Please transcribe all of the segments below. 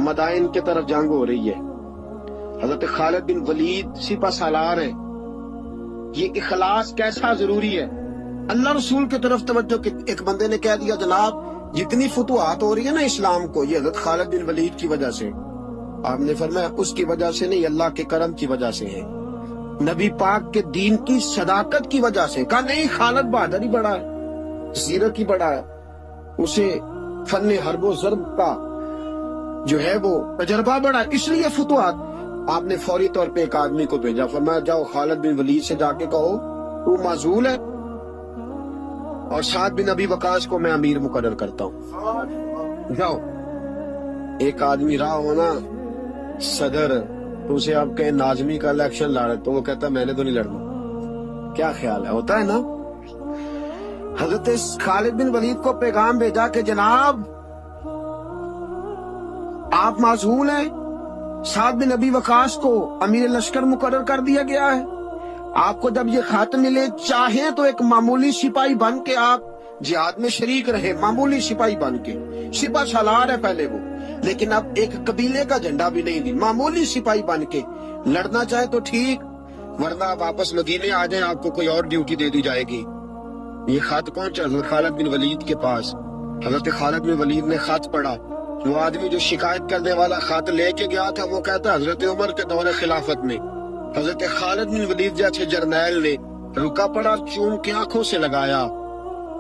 مدائن کی طرف جنگ ہو رہی ہے، حضرت خالد بن ولید سپہ سالار ہے۔ یہ اخلاص کیسا ضروری ہے، اللہ رسول کی طرف توجہ۔ ایک بندے نے کہہ دیا جناب جتنی فتوحات ہو رہی ہے نا اسلام کو، یہ حضرت خالد بن ولید کی وجہ سے۔ آپ نے فرمایا اس کی وجہ سے نہیں، اللہ کے کرم کی وجہ سے ہے، نبی پاک کے دین کی صداقت کی وجہ سے۔ کہا نہیں، خالد بہادر ہی بڑا ہے، سیرت ہی بڑا ہے، اسے فن حرب و ضرب کا جو ہے وہ تجربہ بڑا ہے، اس لیے فتوحات۔ آپ نے فوری طور پہ ایک آدمی کو بھیجا، فرمایا جاؤ خالد بن ولید سے جا کے کہو تو معزول ہے اور سعد بن ابی وقاص کو میں امیر مقرر کرتا ہوں، جاؤ۔ ایک آدمی رہا ہونا صدر، تو اسے آپ کہیں ناظمی کا الیکشن لڑ، تو وہ کہتا میں نے تو نہیں لڑنا۔ کیا خیال ہے، ہوتا ہے نا۔ حضرت خالد بن ولید کو پیغام بھیجا کہ جناب آپ معزول ہیں، سعد بن ابی وقاص کو امیر لشکر مقرر کر دیا گیا ہے۔ آپ کو جب یہ خط ملے، چاہیں تو ایک معمولی سپاہی بن کے آپ جہاد میں شریک رہے، معمولی سپاہی بن کے، سپہ سالار ہے پہلے وہ، لیکن اب ایک قبیلے کا جھنڈا بھی نہیں دی، معمولی سپاہی بن کے لڑنا چاہے تو ٹھیک، ورنہ واپس مدینے آ جائیں، آپ کو کوئی اور ڈیوٹی دے دی جائے گی۔ یہ خط پہنچا حضرت خالد بن ولید کے پاس۔ حضرت خالد بن ولید نے خط پڑھا۔ وہ آدمی جو شکایت کرنے والا خط لے کے گیا تھا، وہ کہتا حضرت عمر کے دور خلافت میں حضرت خالد بن ولید جیسے جرنیل نے رکا پڑا، چون کے آنکھوں سے لگایا،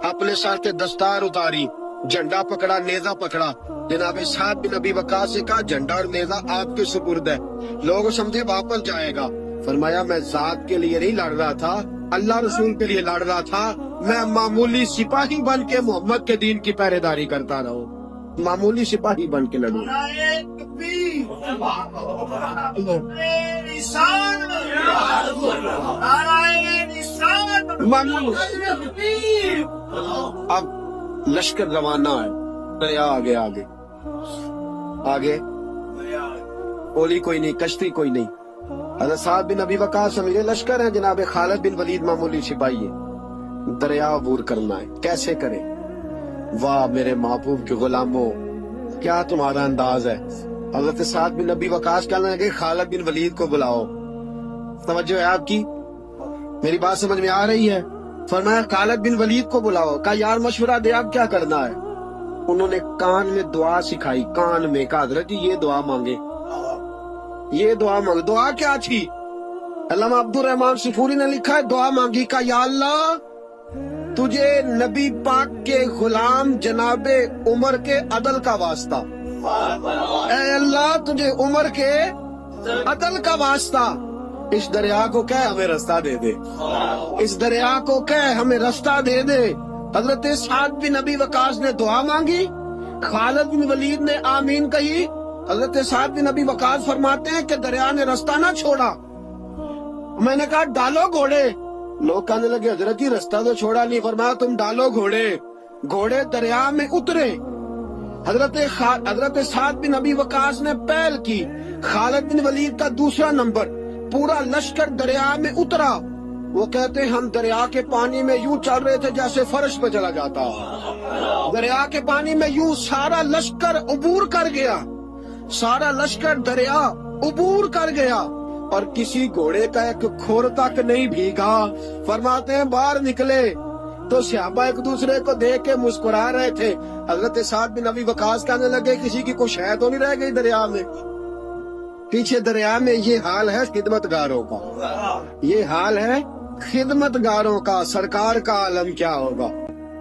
اپنے سر سے دستار اتاری، جھنڈا پکڑا، نیزہ پکڑا، جناب سعد بن ابی وقاص سے کہا جھنڈا اور نیزہ آپ کے سپرد ہے۔ لوگ سمجھے واپس جائے گا، فرمایا میں ذات کے لیے نہیں لڑ رہا تھا، اللہ رسول کے لیے لڑ رہا تھا، میں معمولی سپاہی بن کے محمد کے دین کی پہرے داری کرتا رہوں، معمولی سپاہی بن کے لڑوں۔ اب لشکر روانہ ہے، دریا آگے آگے آگے، پولی کوئی نہیں، کشتی کوئی نہیں۔ حضرت سعد بن ابی وقاص امیر لشکر ہیں، جناب خالد بن ولید معمولی سپاہی ہے، دریا عبور کرنا ہے، کیسے کرے؟ واہ میرے محبوب کے غلاموں، کیا تمہارا انداز ہے۔ حضرت سعد بن ابی وقاص کہنے لگے خالد بن ولید کو بلاؤ۔ توجہ ہے آپ کی، میری بات سمجھ میں آ رہی ہے؟ فرمایا خالد بن ولید کو بلاؤ۔ کہا یار مشورہ دے، اب کیا کرنا ہے؟ انہوں نے کان میں دعا سکھائی، کان میں، کہا حضرت جی یہ دعا مانگے، یہ دعا مانگے۔ دعا کیا تھی؟ علامہ عبد الرحمن سفوری نے لکھا ہے دعا مانگی، کہا یا اللہ تجھے نبی پاک کے غلام جناب عمر کے عدل کا واسطہ، اے اللہ تجھے عمر کے عدل کا واسطہ، اس دریا کو کہہ ہمیں رستہ دے دے، اس دریا کو کہہ ہمیں رستہ دے دے۔ حضرت سعد بن ابی وقاص نے دعا مانگی، خالد بن ولید نے آمین کہی۔ حضرت سعد بن ابی وقاص فرماتے ہیں کہ دریا نے رستہ نہ چھوڑا، میں نے کہا ڈالو گھوڑے، لوگ کہنے لگے حضرت جی رستہ تو چھوڑا نہیں، فرمایا تم ڈالو گھوڑے، گھوڑے دریا میں اترے۔ حضرت سعد بن ابی وقاص نے پہل کی، خالد بن ولید کا دوسرا نمبر، پورا لشکر دریا میں اترا۔ وہ کہتے ہیں ہم دریا کے پانی میں یوں چل رہے تھے جیسے فرش پہ چلا جاتا، دریا کے پانی میں یوں سارا لشکر عبور کر گیا، سارا لشکر دریا عبور کر گیا، اور کسی گھوڑے کا ایک کھور تک نہیں بھیگا۔ فرماتے ہیں باہر نکلے تو صحابہ ایک دوسرے کو دیکھ کے مسکرا رہے تھے۔ حضرت سعد بن ابی وقاص کہنے لگے کسی کی کوئی شے تو نہیں رہ گئی دریا میں؟ پیچھے دریا میں یہ حال ہے خدمت گاروں کا، یہ حال ہے خدمت گاروں کا، سرکار کا عالم کیا ہوگا؟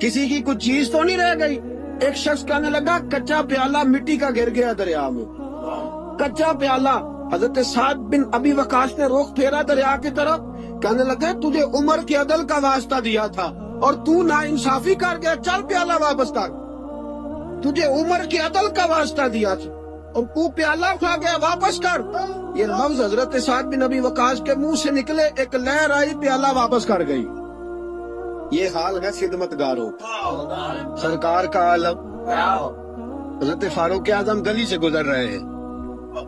کسی کی کچھ چیز تو نہیں رہ گئی۔ ایک شخص کہنے لگا کچا پیالہ مٹی کا گر گیا دریا میں، کچا پیالہ۔ حضرت سعد بن ابی وقاص نے رخ پھیرا دریا کی طرف، کہنے لگا تجھے عمر کے عدل کا واسطہ دیا تھا اور تو ناانصافی کر گیا، چل پیالہ واپس کر، تجھے عمر کے عدل کا واسطہ دیا تھا اور تو پیالہ کھا گیا، واپس کر۔ یہ لفظ حضرت سعد بن ابی وقاص کے منہ سے نکلے، ایک لہر آئی، پیالہ واپس کر گئی۔ یہ حال ہے خدمت گاروں، سرکار کا عالم۔ حضرت فاروق اعظم گلی سے گزر رہے ہیں،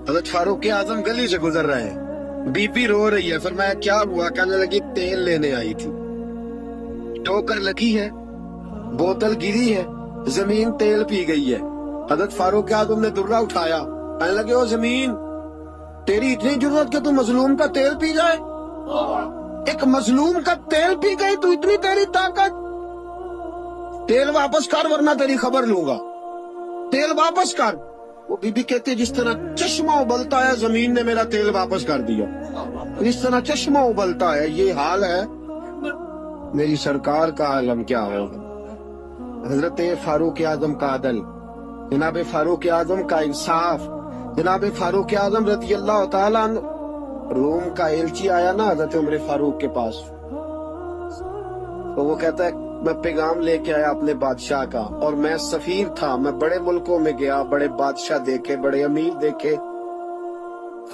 حضرت فاروق اعظم گلی سے گزر رہے ہیں، بی پی رو رہی ہے۔ فرمایا کیا ہوا؟ کہنے لگی تیل لینے آئی تھی، ٹھوکر لگی ہے، بوتل گری ہے، زمین تیل پی گئی ہے۔ حضرت فاروق اعظم نے درہ اٹھایا، کہنے لگے او زمین، تیری اتنی ضرورت کہ تو مظلوم کا تیل پی جائے؟ ایک مظلوم کا تیل پی گئی تو اتنی تیری طاقت؟ تیل واپس کر ورنہ تیری خبر لوں گا، تیل واپس کر۔ وہ بی بی کہتے جس طرح چشمہ ابلتا ہے زمین نے میرا تیل واپس کر دیا، جس طرح چشمہ ابلتا ہے یہ حال ہے میری سرکار کا عالم کیا ہوگا۔ حضرت فاروق اعظم کا عدل، جناب فاروق اعظم کا انصاف، جناب فاروق اعظم رضی اللہ تعالیٰ عنہ۔ روم کا ایلچی آیا نا حضرت عمر فاروق کے پاس، تو وہ کہتا ہے میں پیغام لے کے آیا اپنے بادشاہ کا، اور میں سفیر تھا، میں بڑے ملکوں میں گیا، بڑے بادشاہ دیکھے، بڑے امیر دیکھے۔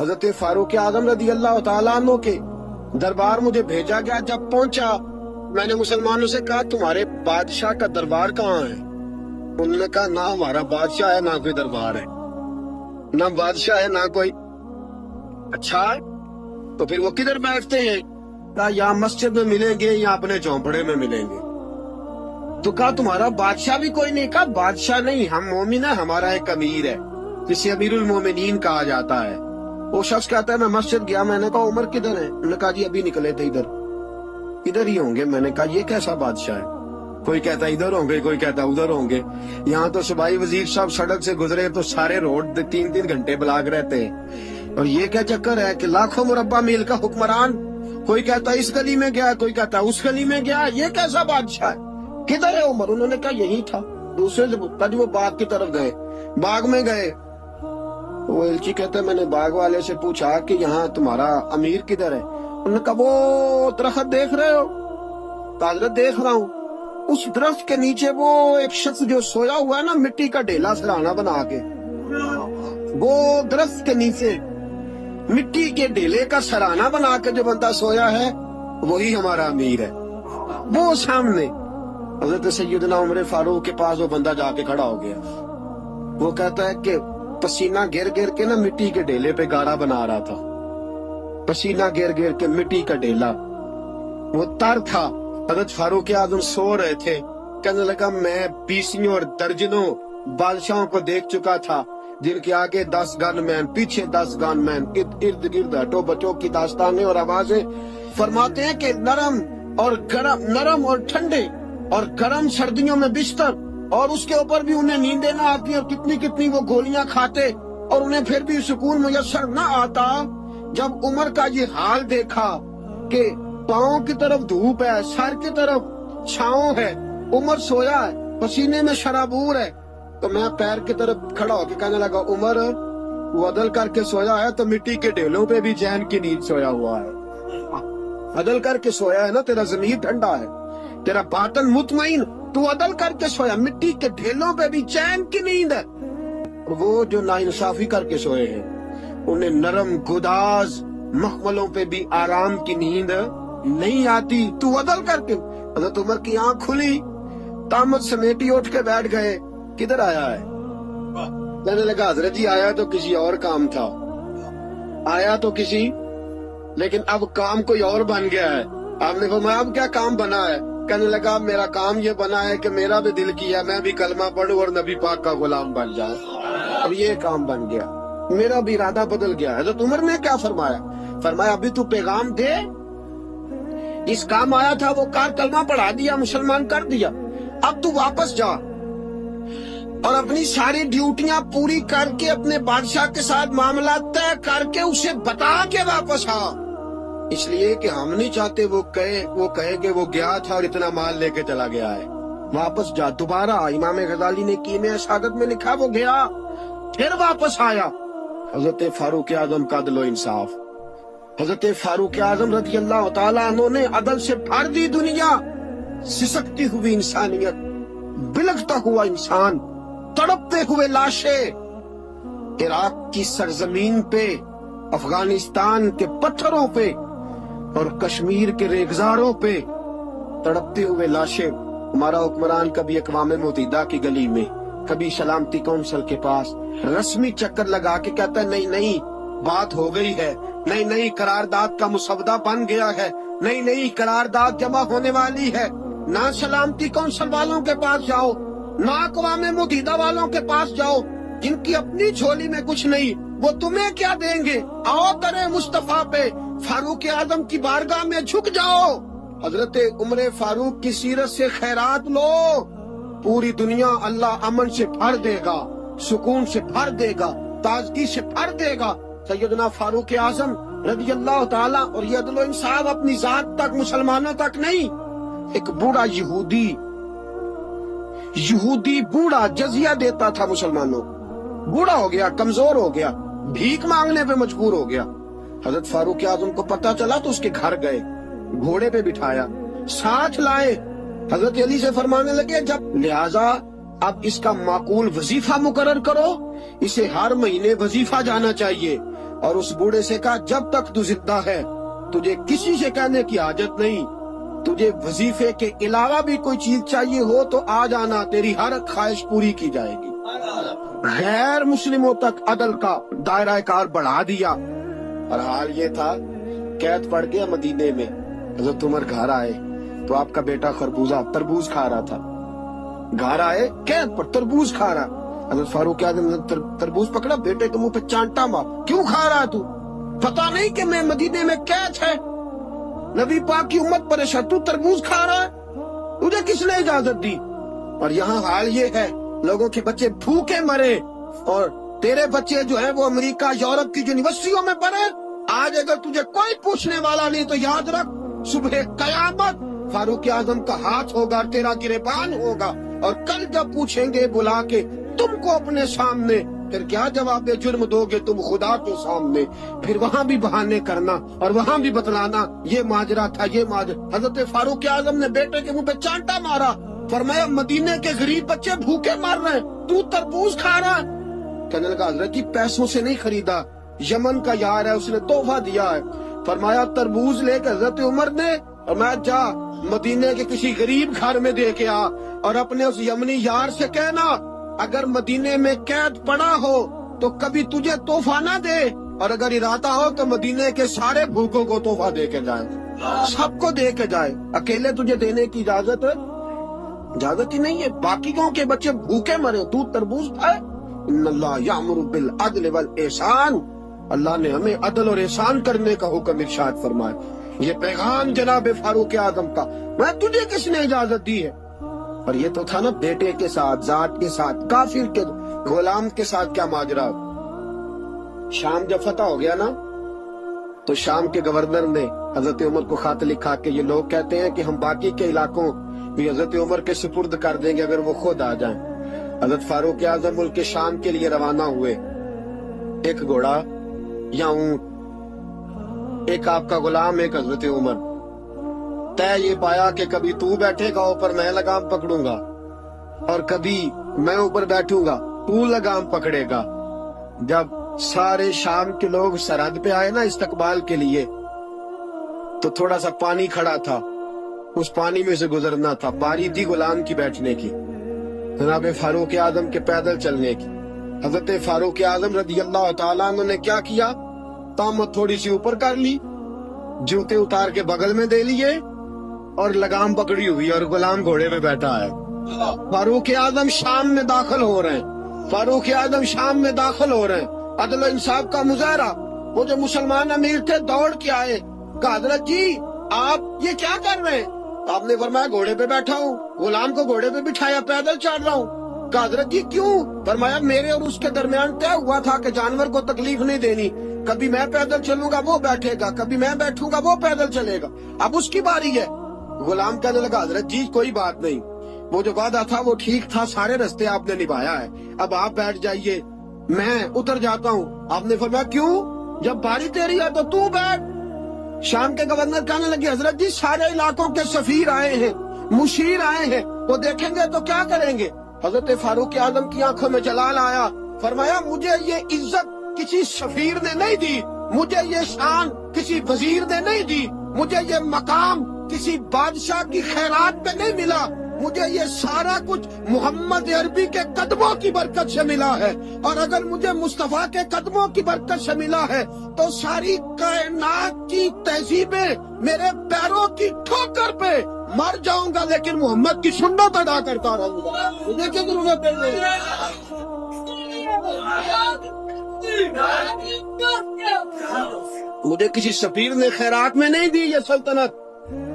حضرت فاروق اعظم رضی اللہ تعالیٰ عنہ کے دربار مجھے بھیجا گیا۔ جب پہنچا میں نے مسلمانوں سے کہا تمہارے بادشاہ کا دربار کہاں ہے؟ انہوں نے کہا نہ ہمارا بادشاہ ہے نہ کوئی دربار ہے، نہ بادشاہ ہے نہ کوئی۔ اچھا تو پھر وہ کدھر بیٹھتے ہیں؟ کہا یا مسجد میں ملیں گے یا اپنے چوپڑے میں ملیں گے۔ تو کہا تمہارا بادشاہ بھی کوئی نہیں؟ کہا بادشاہ نہیں، ہم مومن ہیں، ہمارا ایک امیر ہے جسے امیر المومنین کہا جاتا ہے۔ وہ شخص کہتا ہے میں مسجد گیا، میں نے کہا عمر کدھر ہے؟ انہوں نے کہا جی ابھی نکلے تھے ادھر ہی ہوں گے۔ میں نے کہا یہ کیسا بادشاہ ہے؟ کوئی کہتا ادھر ہوں گے، کوئی کہتا ادھر ہوں گے۔ یہاں تو صوبائی وزیر صاحب سڑک سے گزرے تو سارے روڈ 3 گھنٹے بلاک رہتے ہیں، اور یہ کیا چکر ہے کہ لاکھوں مربع میل کا حکمران، کوئی کہتا اس گلی میں گیا، کوئی کہتا اس گلی میں گیا، یہ کیسا بادشاہ ہے؟ کدھر ہے عمر؟ انہوں نے کہا یہی تھا۔ دوسرے سے پوچھتا جی وہ باغ کی طرف گئے، باغ میں گئے۔ وہ ایلچی کہتا ہے میں نے باغ والے سے پوچھا کہ یہاں تمہارا امیر کدھر ہے؟ انہوں نے کہا وہ درخت دیکھ رہے ہو؟ حضرت دیکھ رہا ہوں۔ اس درخت کے نیچے وہ ایک شخص جو سویا ہوا ہے نا، مٹی کا ڈھیلا سرانا بنا کے، وہ درخت کے نیچے مٹی کے ڈھیلے کا سرانا بنا کے جو بندہ سویا ہے وہی ہمارا امیر ہے۔ وہ سامنے حضرت سیدنا عمر فاروق کے پاس وہ بندہ جا کے کھڑا ہو گیا۔ وہ کہتا ہے کہ پسینہ گر گر کے نا مٹی کے ڈھیلے پہ گاڑا بنا رہا تھا، پسینہ گر گر کے مٹی کا ڈھیلا، وہ تر تھا۔ حضرت فاروق اعظم سو رہے تھے، کہنے لگا میں 20 اور درجنوں بادشاہوں کو دیکھ چکا تھا جن کے آگے 10 گن مین، پیچھے 10 گن مین، ارد گرد ہٹو بچوں کی داستانیں اور آوازیں۔ فرماتے ہیں کہ نرم اور گرم، نرم اور ٹھنڈے اور گرم سردیوں میں بستر، اور اس کے اوپر بھی انہیں نیندیں نہ آتی، اور کتنی کتنی وہ گولیاں کھاتے اور انہیں پھر بھی سکون میسر نہ آتا۔ جب عمر کا یہ حال دیکھا کہ پاؤں کی طرف دھوپ ہے، سر کی طرف چھاؤں ہے، عمر سویا ہے، پسینے میں شرابور ہے، تو میں پیر کی طرف کھڑا ہو کے کہنے لگا عمر وہ عدل کر کے سویا ہے تو مٹی کے ڈھیلوں پہ بھی چین کی نیند سویا ہوا ہے۔ عدل کر کے سویا ہے نا، تیرا ضمیر ٹھنڈا ہے، تیرا باطن مطمئن، تو عدل کر کے سویا، مٹی کے ڈھیلوں پہ بھی چین کی نیند ہے۔ وہ جو ناانصافی کر کے سوئے ہیں انہیں نرم گداز مخملوں پہ بھی آرام کی نیند نہیں آتی، تو عدل کر کے۔ حضرت عمر کی آنکھ کھلی، طامت سمیٹی اٹھ کے بیٹھ گئے، کدھر آیا ہے؟ کہنے لگا حضرت جی آیا تو کسی اور کام تھا، آیا تو کسی، لیکن اب کام کوئی اور بن گیا ہے۔ آپ نے فرمایا اب کیا کام بنا ہے؟ کہنے لگا میرا کام یہ بنا ہے کہ میرا بھی دل کیا میں بھی کلمہ پڑھوں اور نبی پاک کا غلام بن جاؤں، اب یہ کام بن گیا، میرا بھی ارادہ بدل گیا۔ حضرت عمر نے کیا فرمایا؟ فرمایا ابھی تو پیغام دے، جس کام آیا تھا وہ کار کلمہ پڑھا دیا، مسلمان کر دیا، اب تو واپس جا اور اپنی ساری ڈیوٹیاں پوری کر کے اپنے بادشاہ کے ساتھ معاملات طے کر کے اسے بتا کے واپس آ، اس لیے کہ ہم نہیں چاہتے وہ کہے کہ وہ گیا تھا اور اتنا مال لے کے چلا گیا ہے۔ واپس جا دوبارہ۔ امام غزالی نے کیمیا سعادت میں لکھا وہ گیا پھر واپس آیا۔ حضرت فاروق اعظم کا عدل و انصاف، حضرت فاروق اعظم رضی اللہ تعالیٰ عنہ نے عدل سے بھر دی دنیا، سسکتی ہوئی انسانیت، بلکتا ہوا انسان، تڑپتے ہوئے لاشیں، عراق کی سرزمین پہ، افغانستان کے پتھروں پہ اور کشمیر کے ریگزاروں پہ تڑپتے ہوئے لاشیں۔ ہمارا حکمران کبھی اقوام متحدہ کی گلی میں، کبھی سلامتی کونسل کے پاس رسمی چکر لگا کے کہتا ہے نہیں بات ہو گئی ہے، نہیں قرارداد کا مسودہ بن گیا ہے، نہیں قرارداد جمع ہونے والی ہے، نہ سلامتی کونسل والوں کے پاس جاؤ، ना अक़वाम मुत्तहिदा वालों के पास जाओ जिनकी अपनी झोली में कुछ नहीं, वो तुम्हें क्या देंगे। आओ दरे मुस्तफा पे फारूक आजम की बारगाह में झुक जाओ। हजरत उमर फारूक की सीरत से खैरात लो, पूरी दुनिया अल्लाह अमन से भर देगा, सुकून से भर देगा, ताजगी से भर देगा। सैयदना फारूक आजम रज़ी अल्लाह ताला, और ये अदल व इंसाफ अपनी जात तक, मुसलमानों तक नहीं, एक बूढ़ा यहूदी बूढ़ा जजिया देता था मुसलमानों, बूढ़ा हो गया, कमजोर हो गया, भीख मांगने पे मजबूर हो गया। हजरत फारूक आजम को पता चला तो उसके घर गए, घोड़े पे बिठाया, साथ लाए, हजरत अली से फरमाने लगे जब लिहाजा अब इसका माकूल वजीफा मुकर्रर करो, इसे हर महीने वजीफा जाना चाहिए। और उस बूढ़े से कहा जब तक तू जिंदा है तुझे किसी से कहने की हाजत नहीं, तुझे वजीफे के अलावा भी कोई चीज चाहिए हो तो आ जाना, तेरी हर ख्वाहिश पूरी की जाएगी। गैर मुस्लिमों तक अदल का दायरा कार बढ़ा दिया। और हाल ये था, कैद पड़ गया मदीने में, हजरत उमर घर आए तो आपका बेटा खरबूजा तरबूज खा रहा था, घर आए कैद पर तरबूज खा रहा। हजरत फारूक आजम ने तरबूज पकड़ा, बेटे के मुंह पे चांटा मार, क्यों खा रहा तू, पता नहीं कि मैं मदीने में कैद है, नबी पाक की उम्मत परेशान, तू तरबूज खा रहा है, तुझे किसने इजाजत दी। और यहाँ हाल ये है, लोगों के बच्चे भूखे मरे और तेरे बच्चे जो है वो अमेरिका यूरोप की यूनिवर्सिटियों में पढ़े। आज अगर तुझे कोई पूछने वाला नहीं तो याद रख, सुबह कयामत फारूक आजम का हाथ होगा, तेरा गिरेबान होगा, और कल जब पूछेंगे बुला के तुमको अपने सामने, फिर क्या जवाब जुर्म दोगे तुम खुदा के सामने, फिर वहाँ भी बहाने करना और वहाँ भी बतलाना ये माजरा था, ये माजरा। हजरत फारूक आजम ने बेटे के मुंह पे चांटा मारा, फरमाया मदीने के गरीब बच्चे भूखे मर रहे, तू तरबूज खा रहा है। कहने लगा हजरत जी पैसों से नहीं खरीदा, यमन का यार है उसने तोहफा दिया है। फरमाया तरबूज लेकर हजरत उमर ने, और मैं जा मदीने के किसी गरीब घर में दे के आ, और अपने उस यमनी यार से कहना अगर मदीने में कैद पड़ा हो तो कभी तुझे तोहफा ना दे, और अगर इरादा हो तो मदीने के सारे भूखों को तोहफा दे के जाए, सबको दे के जाए, अकेले तुझे देने की इजाजत ही नहीं है। बाकियों के बच्चे भूखे मरे, तू तरबूज खाए। इन्नल्लाह यामुरु बिल अदल वल एहसान, अल्लाह ने हमें अदल और एहसान करने का हुक्म इरशाद फरमाया। ये पैगाम जनाब फारूक आजम का, मैं तुझे किसने इजाजत दी है। और ये तो था ना बेटे के साथ, जाट के साथ, काफिर के गुलाम के साथ क्या माजरा। शाम जब फतह हो गया ना तो शाम के गवर्नर ने हजरत उमर को खत लिखा कि ये लोग कहते हैं कि हम बाकी के इलाकों भी हजरत उमर के सुपुर्द कर देंगे अगर वो खुद आ जाएं। हजरत फारूक आजम मुल्क के शाम के लिए रवाना हुए, एक घोड़ा या ऊंट, एक आपका गुलाम, एक हजरत उमर। तय ये पाया कि कभी तू बैठेगा ऊपर मैं लगाम पकड़ूंगा, और कभी मैं ऊपर बैठूंगा तू लगाम पकड़ेगा। जब सारे शाम के लोग सरहद पे आए ना इस्तकबाल के लिए, तो थोड़ा सा पानी खड़ा था, उस पानी में से गुजरना था, बारी थी गुलाम की बैठने की, जनाब फारूक आजम के पैदल चलने की। हजरत फारूक आजम रज़ी अल्लाह ताला अन्हु ने क्या किया, तामत थोड़ी सी ऊपर कर ली, जूते उतार के बगल में दे लिए और लगाम पकड़ी हुई, और गुलाम घोड़े पे बैठा है। फारूक आजम शाम में दाखिल हो रहे हैं, फारूक आजम शाम में दाखिल हो रहे हैं। अदल व इंसाफ का मुजाहरा, वो जो मुसलमान अमीर थे दौड़ के आए, कहा हजरत जी आप ये क्या कर रहे हैं। आपने फरमाया घोड़े पे बैठा हूँ, गुलाम को घोड़े पे बिठाया, पैदल चल रहा हूँ। कहा हजरत जी क्यों। फरमाया मेरे और उसके दरमियान तय हुआ था कि जानवर को तकलीफ नहीं देनी, कभी मैं पैदल चलूंगा वो बैठेगा, कभी मैं बैठूंगा वो पैदल चलेगा, अब उसकी बारी है। गुलाम कहने लगा हजरत जी कोई बात नहीं, वो जो वादा था वो ठीक था, सारे रास्ते आपने निभाया है, अब आप बैठ जाइए, मैं उतर जाता हूँ। आपने फरमाया क्यों, जब बारी तेरी है तो तू बैठ। शाम के गवर्नर कहने लगे हजरत जी सारे इलाकों के सफीर आए हैं, मुशीर आए हैं, वो देखेंगे तो क्या करेंगे। हजरत फारूक आजम की आंखों में जलाल आया, फरमाया मुझे ये इज्जत किसी सफीर ने नहीं दी, मुझे ये शान किसी वजीर ने नहीं दी, मुझे ये मकाम किसी बादशाह की खैरात में नहीं मिला, मुझे ये सारा कुछ मोहम्मद अरबी के कदमों की बरकत से मिला है। और अगर मुझे मुस्तफा के कदमों की बरकत से मिला है तो सारी कायनात की तहजीबें मेरे पैरों की ठोकर पे मर जाऊंगा लेकिन मोहम्मद की सुन्नत अदा करता रहूंगा, मुझे क्या जरूरत है? मुझे किसी सफीर ने खैरात में नहीं दी ये सल्तनत,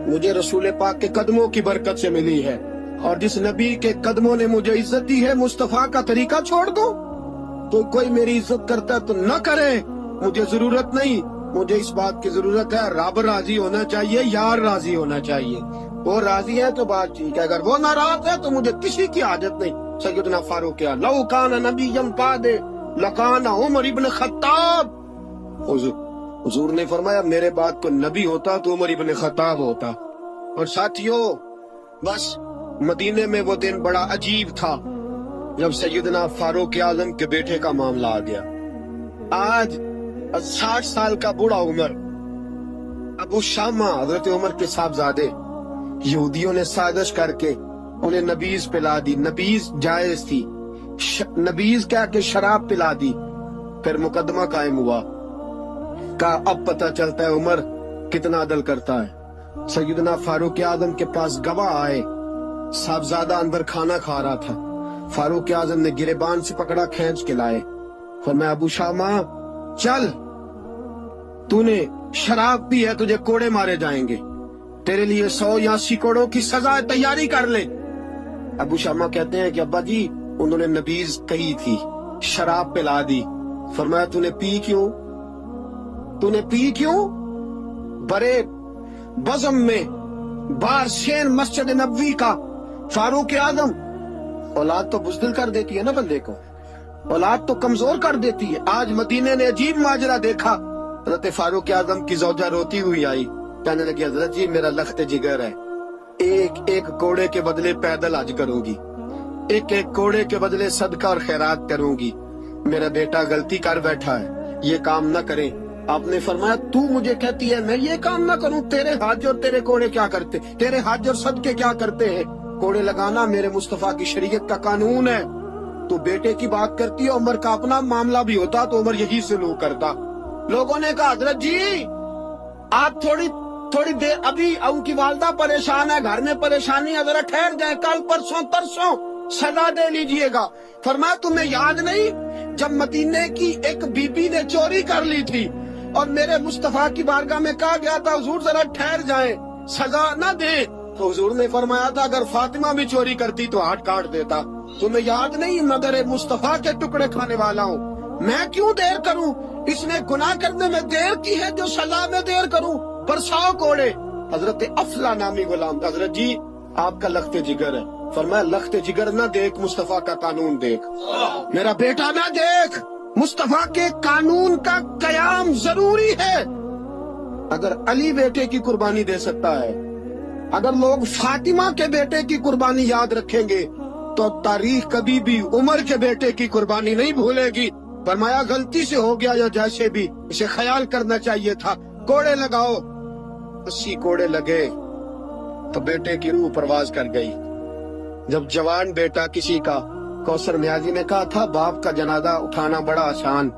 मुझे रसूल पाक के कदमों की बरकत से मिली है। और जिस नबी के कदमों ने मुझे इज्जत दी है, मुस्तफा का तरीका छोड़ दो। तो कोई मेरी इज्जत करता तो न करे, मुझे जरूरत नहीं। मुझे इस बात की जरूरत है, रब राजी होना चाहिए, यार राजी होना चाहिए। वो राजी है तो बात ठीक है, अगर वो नाराज है तो मुझे किसी की आदत नहीं। सैयदना फारूक क्या लौ कान नबिय्यन पादे लकान उमर इब्न खत्ताब। हुजूर ने फरमाया मेरे बाद को नबी होता तो उमर इब्न खत्ताब होता। और साथियों, बस मदीने में वो दिन बड़ा अजीब था जब सैयदना फारूक आजम के बेटे का मामला आ गया। आज 60 साल का बूढ़ा उमर, अबू शामा हजरत उमर के साहबजादे, यहूदियों ने साजिश करके उन्हें नबीज पिला दी। नबीज जायज थी, नबीज क्या के शराब पिला दी। फिर मुकदमा कायम हुआ का अब पता चलता है उमर कितना अदल करता है। सैयदना फारूक आजम के पास गवाह आए, साहबजादा अंदर खाना खा रहा था। फारूक आजम ने गिरेबान से पकड़ा, खींच के लाए। फरमाया अबू शामा चल, तूने शराब पी है, तुझे कोड़े मारे जाएंगे, तेरे लिए 100 या 80 कोड़ों की सजा तैयारी कर ले। अबू शामा कहते हैं कि अब्बा जी उन्होंने नबीज कही थी, शराब पिला दी। फरमाया तूने पी क्यों? तूने पी क्यों? बड़े बज़म में बारशेन मस्जिद नबवी का फारूक आजम, औलाद तो बुज़दिल कर देती है ना बंदे को, औलाद तो कमजोर कर देती है। आज मदीने ने अजीब माजरा देखा। हज़रत फारूक आजम की ज़ौजा रोती हुई आई, कहने लगी हजरत जी मेरा लख्त जिगर है, एक एक कोड़े के बदले पैदल हज करूंगी, एक एक कोड़े के बदले सदका और खैरात करूंगी। मेरा बेटा गलती कर बैठा है, ये काम न करे। आपने फरमाया तू मुझे कहती है मैं ये काम ना करूं? तेरे हज और तेरे कोड़े क्या करते, तेरे हज और सदके क्या करते हैं? कोड़े लगाना मेरे मुस्तफा की शरीयत का कानून है। तू बेटे की बात करती है, उमर का अपना मामला भी होता तो उमर यही सलूक करता। लोगों ने कहा हजरत जी आप थोड़ी देर, अभी उनकी वालदा परेशान है, घर में परेशानी है, जरा ठहर जाए, कल परसों तरसों सजा दे लीजिएगा। फरमाया तुम्हें याद नहीं जब मदीने की एक बीबी ने चोरी कर ली थी और मेरे मुस्तफा की बारगाह में कहा गया था हुजूर जरा ठहर जाए, सजा न दे, तो हुजूर ने फरमाया था अगर फातिमा भी चोरी करती तो हाथ काट देता। तुम्हें याद नहीं मदर मुस्तफा के टुकड़े खाने वाला हूँ, मैं क्यों देर करूँ? इसने गुनाह करने में देर की है जो सजा में देर करूँ। बरसाओ कोड़े। हजरत अफला नामी गुलाम, हजरत जी आपका लख्त जिगर है। फरमाया लख्त जिगर ना देख, मुस्तफा का कानून देख। मेरा बेटा ना देख, मुस्तफा के कानून का कयाम जरूरी है। अगर अली बेटे की कुर्बानी दे सकता है, अगर लोग फातिमा के बेटे की कुर्बानी याद रखेंगे तो तारीख कभी भी उमर के बेटे की कुर्बानी नहीं भूलेगी। फरमाया गलती से हो गया या जैसे भी, इसे ख्याल करना चाहिए था। कोड़े लगाओ। 80 कोड़े लगे तो बेटे की रूह परवाज कर गई। जब जवान बेटा किसी का, कौसर न्याजी ने कहा था बाप का जनाजा उठाना बड़ा आसान,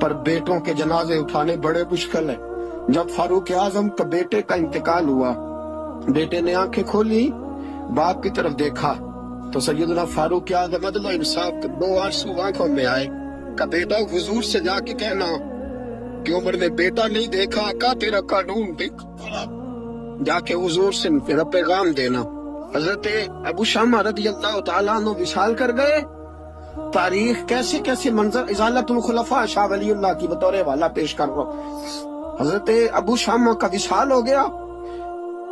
पर बेटों के जनाजे उठाने बड़े मुश्किल है। जब फारूक आजम का बेटे का इंतकाल हुआ, बेटे ने आंखें खोली, बाप की तरफ देखा तो सैयदना फारूक आजम अदल इंसाफ के 2 आंसू आंखों में आए। का बेटा हुजूर से जाके कहना कि उमर ने बेटा नहीं देखा, का तेरा कानून देख, जाके हुजूर से मेरा पैगाम देना। हजरत अबू शामा रदियल्लाहु ताला अन्हु विशाल कर गए। तारीख कैसे कैसे मंजर इजालतुल खुलफा शाह वलीउल्लाह की बतौर वाला पेश कर रहा हूं। हजरत अबू शामा का विशाल हो गया,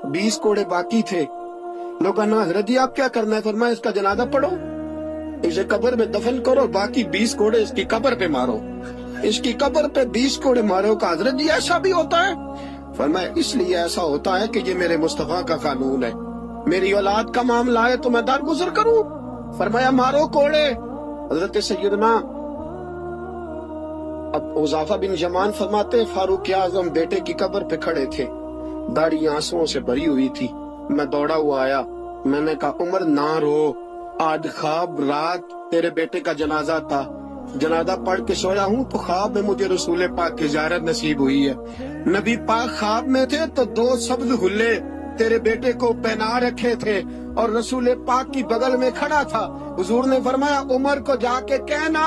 20 कोड़े बाकी थे। लोगों ने हजरत जी आप क्या करना है? फरमाया इसका जनाजा पढ़ो, इसे कब्र में दफन करो, बाकी 20 कोड़े इसकी कब्र पे मारो, इसकी कब्र पे 20 कोड़े मारो। का हजरत जी ऐसा भी होता है? फरमाया इसलिए ऐसा होता है कि ये मेरे मुस्तफा का कानून है, मेरी औलाद का मामला है तो मैं दरगुजर करूं। फरमाया मारो कोड़े। हजरत सैयदना अब उजाफा बिन जमान फरमाते फारूक आजम बेटे की कब्र पे खड़े थे, दाढ़ी आंसुओं से भरी हुई थी। मैं दौड़ा हुआ आया, मैंने कहा उमर ना रो, आज ख्वाब रात तेरे बेटे का जनाजा था, जनाजा पढ़ के सोया हूँ तो ख्वाब में मुझे रसूल पाक की ज़ियारत नसीब हुई है। नबी पाक ख्वाब में थे तो 2 सब्ज़ हुल्ले तेरे बेटे को पहना रखे थे और रसूल पाक की बगल में खड़ा था। हुजूर ने फरमाया उमर को जाके कहना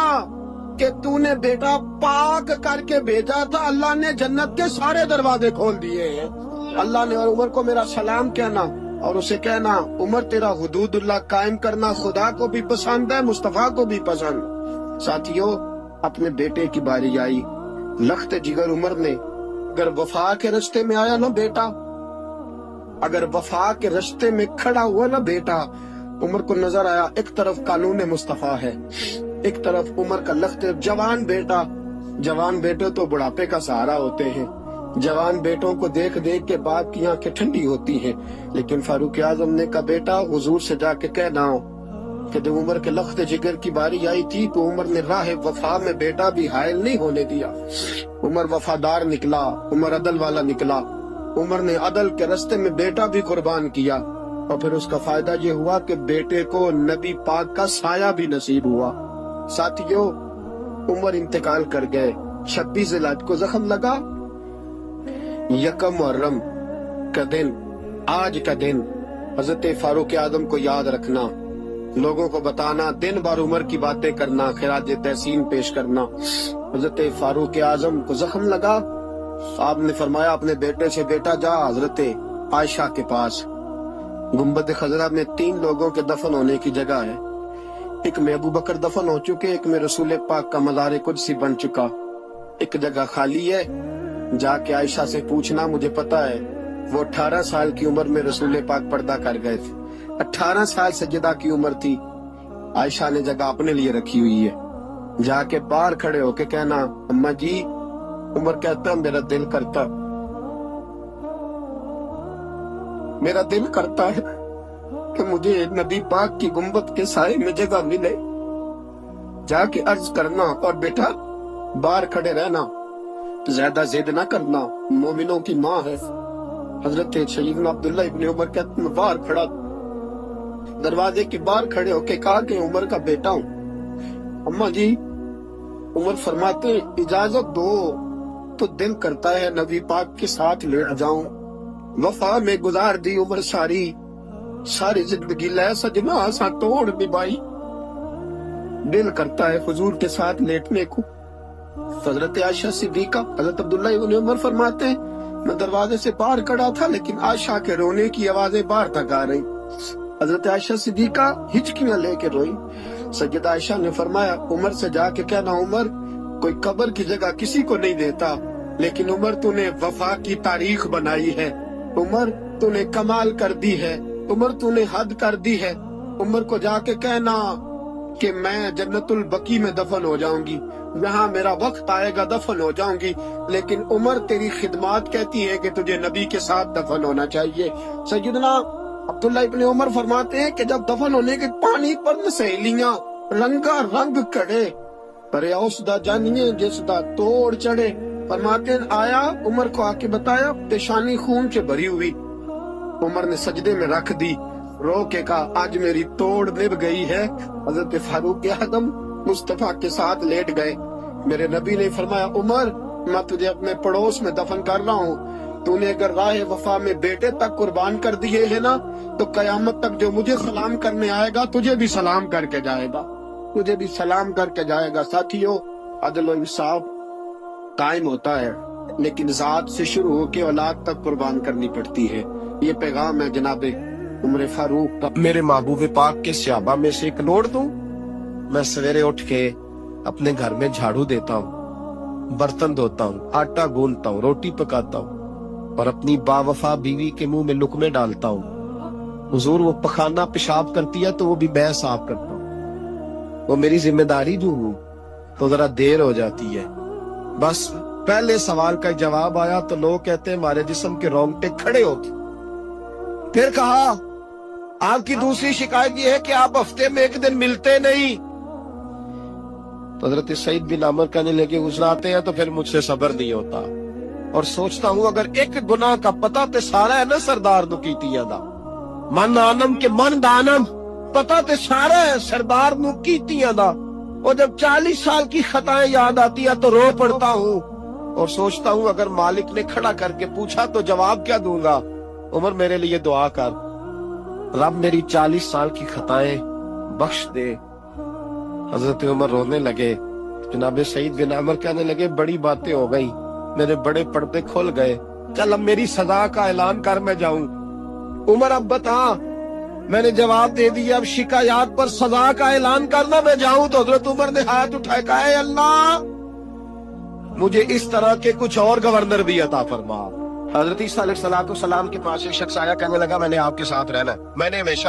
कि तूने बेटा पाक करके भेजा था, अल्लाह ने जन्नत के सारे दरवाजे खोल दिए हैं। अल्लाह ने, और उमर को मेरा सलाम कहना और उसे कहना उमर तेरा हुदूदुल्लाह कायम करना खुदा को भी पसंद है, मुस्तफा को भी पसंद। साथियों, अपने बेटे की बारी आई। लख्त जिगर उमर ने अगर वफा के रास्ते में आया ना बेटा, अगर वफा के रास्ते में खड़ा हुआ ना बेटा, उमर को नजर आया एक तरफ कानून मुस्तफा है, एक तरफ उमर का लख्त जवान बेटा। जवान बेटे तो बुढ़ापे का सहारा होते हैं। जवान बेटों को देख देख के बाप की आंखें ठंडी होती हैं। लेकिन फारूक आजम ने कहा बेटा हुजूर से जाके कहना कि जब उमर के लख्त जिगर की बारी आई थी तो उमर ने राह वफा में बेटा भी हायल नहीं होने दिया। उमर वफादार निकला, उमर अदल वाला निकला। उमर ने अदल के रास्ते में बेटा भी कुर्बान किया और फिर उसका फायदा ये हुआ कि बेटे को नबी पाक का साया भी नसीब हुआ। साथियों, उमर इंतकाल कर गए। 26 ज़िलहज को जख्म लगा। यकम मुहर्रम का दिन, आज का दिन हजरत फारूक आजम को याद रखना, लोगों को बताना, दिन भर उमर की बातें करना, खिराज तहसीन पेश करना। हजरत फारूक आजम को जख्म लगा। आपने फरमाया अपने बेटे से बेटा जा हजरत आयशा के पास। गुंबद खजरा में 3 लोगों के दफन होने की जगह है। एक में अबू बकर दफन हो चुके, एक में रसूल पाक का मज़ार कुदसी बन चुका, एक जगह खाली है। जाके आयशा से पूछना, मुझे पता है वो 18 साल की उम्र में रसूल पाक पर्दा कर गए थे। 18 साल सजदा की उम्र थी। आयशा ने जगह अपने लिए रखी हुई है। जाके बाहर खड़े होके कहना अम्मा जी, उमर कहता मेरा दिल करता है कि मुझे नबी पाक की गुंबद के साए में जगह मिले। जाके अर्ज करना और बेटा बाहर खड़े रहना, ज्यादा जिद ना करना, मोमिनों की माँ है। हजरत सैयदना अब्दुल्ला इब्न उमर कहते मैं बाहर खड़ा, दरवाजे के बाहर खड़े होके कहा कि उमर का बेटा हूँ। अम्मा जी, उमर फरमाते इजाजत दो तो दिल करता है नबी पाक के साथ लेट जाऊं। वफा में गुजार दी उमर सारी जिंदगी लै सजना आसा तोड़ निभाई, दिल करता है हुजूर के साथ लेटने को। हजरत आयशा सिद्दीका, हजरत अब्दुल्ला इब्न उमर फरमाते मैं दरवाजे से बाहर खड़ा था लेकिन आयशा के रोने की आवाजें बाहर तक आ रही। हजरत आयशा सिद्दीका हिचकियां लेके रोई। सैयदा आयशा ने फरमाया उमर से जाके कहना उमर कोई कब्र की जगह किसी को नहीं देता, लेकिन उमर तूने वफा की तारीख बनाई है, उमर तूने कमाल कर दी है, उमर तूने हद कर दी है। उमर को जाके कहना कि मैं जन्नतुल बकी में दफन हो जाऊंगी, यहाँ मेरा वक्त आएगा दफन हो जाऊंगी, लेकिन उमर तेरी खिदमत कहती है कि तुझे नबी के साथ दफन होना चाहिए। सैयदना अब्दुल्ला इब्न उमर फरमाते हैं कि जब दफन होने के पानी पर सहेलियां रंगा रंग कड़े पर औसदा जानिए जिसदा तोड़ चढ़े। फरमाते आया उमर को आके बताया पेशानी खून से भरी हुई। उमर ने सजदे में रख दी, रो के कहा आज मेरी तोड़ निभ गई है। हजरत फारूक आजम मुस्तफा के साथ लेट गए। मेरे नबी ने फरमाया उमर मैं तुझे अपने पड़ोस में दफन कर रहा हूँ, तूने अगर राह वफा में बेटे तक कुर्बान कर दिए है ना तो कयामत तक जो मुझे सलाम करने आएगा तुझे भी सलाम करके जाएगा, तुझे भी सलाम करके जाएगा। साथियों, अदल और इंसाफ कायम होता है लेकिन जात से शुरू होकर औलाद तक कुर्बान करनी पड़ती है। ये पैगाम है जनाबे उमर फारूक का। मेरे महबूब पाक के सहाबा में से एक नोट दूं, मैं सवेरे उठ के अपने घर में झाड़ू देता हूँ, बर्तन धोता हूँ, आटा गूंदता हूँ, रोटी पकाता हूँ और अपनी बावफा बीवी के मुंह में लुकमे डालता हूँ। हुजूर वो पखाना पेशाब करती है तो वो भी मैं साफ करता हूँ, वो मेरी जिम्मेदारी जो हूँ तो जरा देर हो जाती है। बस पहले सवाल का जवाब आया तो लोग कहते हैं हमारे जिस्म के रोंगटे खड़े हो गए। फिर कहा आपकी दूसरी शिकायत ये है कि आप हफ्ते में एक दिन मिलते नहीं। तो हजरत सईद बिन अमर कहने लगे गुजराते हैं तो फिर मुझसे सब्र नहीं होता और सोचता हूँ अगर एक गुनाह का पता ते सारा है ना सरदार नु कीतियां दा मन आनम के मन दानम पता ते सारा है सरदार नु कीतियां दा। और जब 40 साल की खताएं याद आती है तो रो पड़ता हूँ और सोचता हूँ अगर मालिक ने खड़ा करके पूछा तो जवाब क्या दूंगा। عمر میرے لیے دعا کر، رب میری 40 سال کی خطائیں بخش دے۔ حضرت عمر رونے لگے۔ جناب سعید بن عمر کہنے لگے بڑی باتیں ہو گئی، میرے بڑے پردے کھل گئے، چل اب میری سزا کا اعلان کر میں جاؤں۔ عمر اب بتا، میں نے جواب دے دیا، اب شکایات پر سزا کا اعلان کرنا میں جاؤں؟ تو حضرت عمر نے ہاتھ اٹھائے، کہا اے اللہ مجھے اس طرح کے کچھ اور گورنر بھی عطا فرما۔ حضرت عیسیٰ علیہ السلام کے پاس ایک شخص آیا، کہنے لگا میں نے آپ کے ساتھ رہنا ہے، میں نے ہمیشہ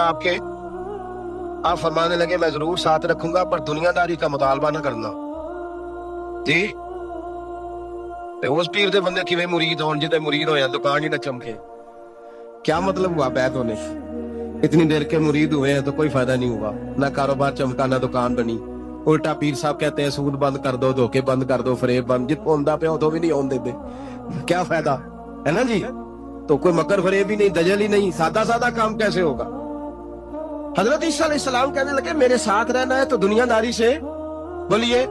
آپ فرمانے لگے میں ضرور ساتھ رکھوں گا پر دنیا داری کا مطالبہ نہ کرنا۔ جی اس پیر دے بندے کیویں مرید ہون، جتے مرید ہویا دکان ہی نہ چمکے؟ کیا مطلب ہوا بیعت ہونے؟ اتنی دیر کے مرید ہوئے ہیں تو کوئی فائدہ نہیں ہوا، نہ کاروبار چمکا نہ دکان بنی۔ الٹا پیر صاحب کہتے ہیں سود بند کر دو، دھوکے بند کر دو، فریب بند، جت ہوندا پیا تو بھی نہیں ہون دیتے، کیا فائدہ ہے نا جی؟ تو کوئی مکر فریب ہی نہیں، دجل ہی نہیں، سادہ سادہ کام کیسے ہوگا؟ حضرت عیسیٰ علیہ السلام کہنے لگے میرے ساتھ رہنا ہے تو دنیا داری سے، بولیے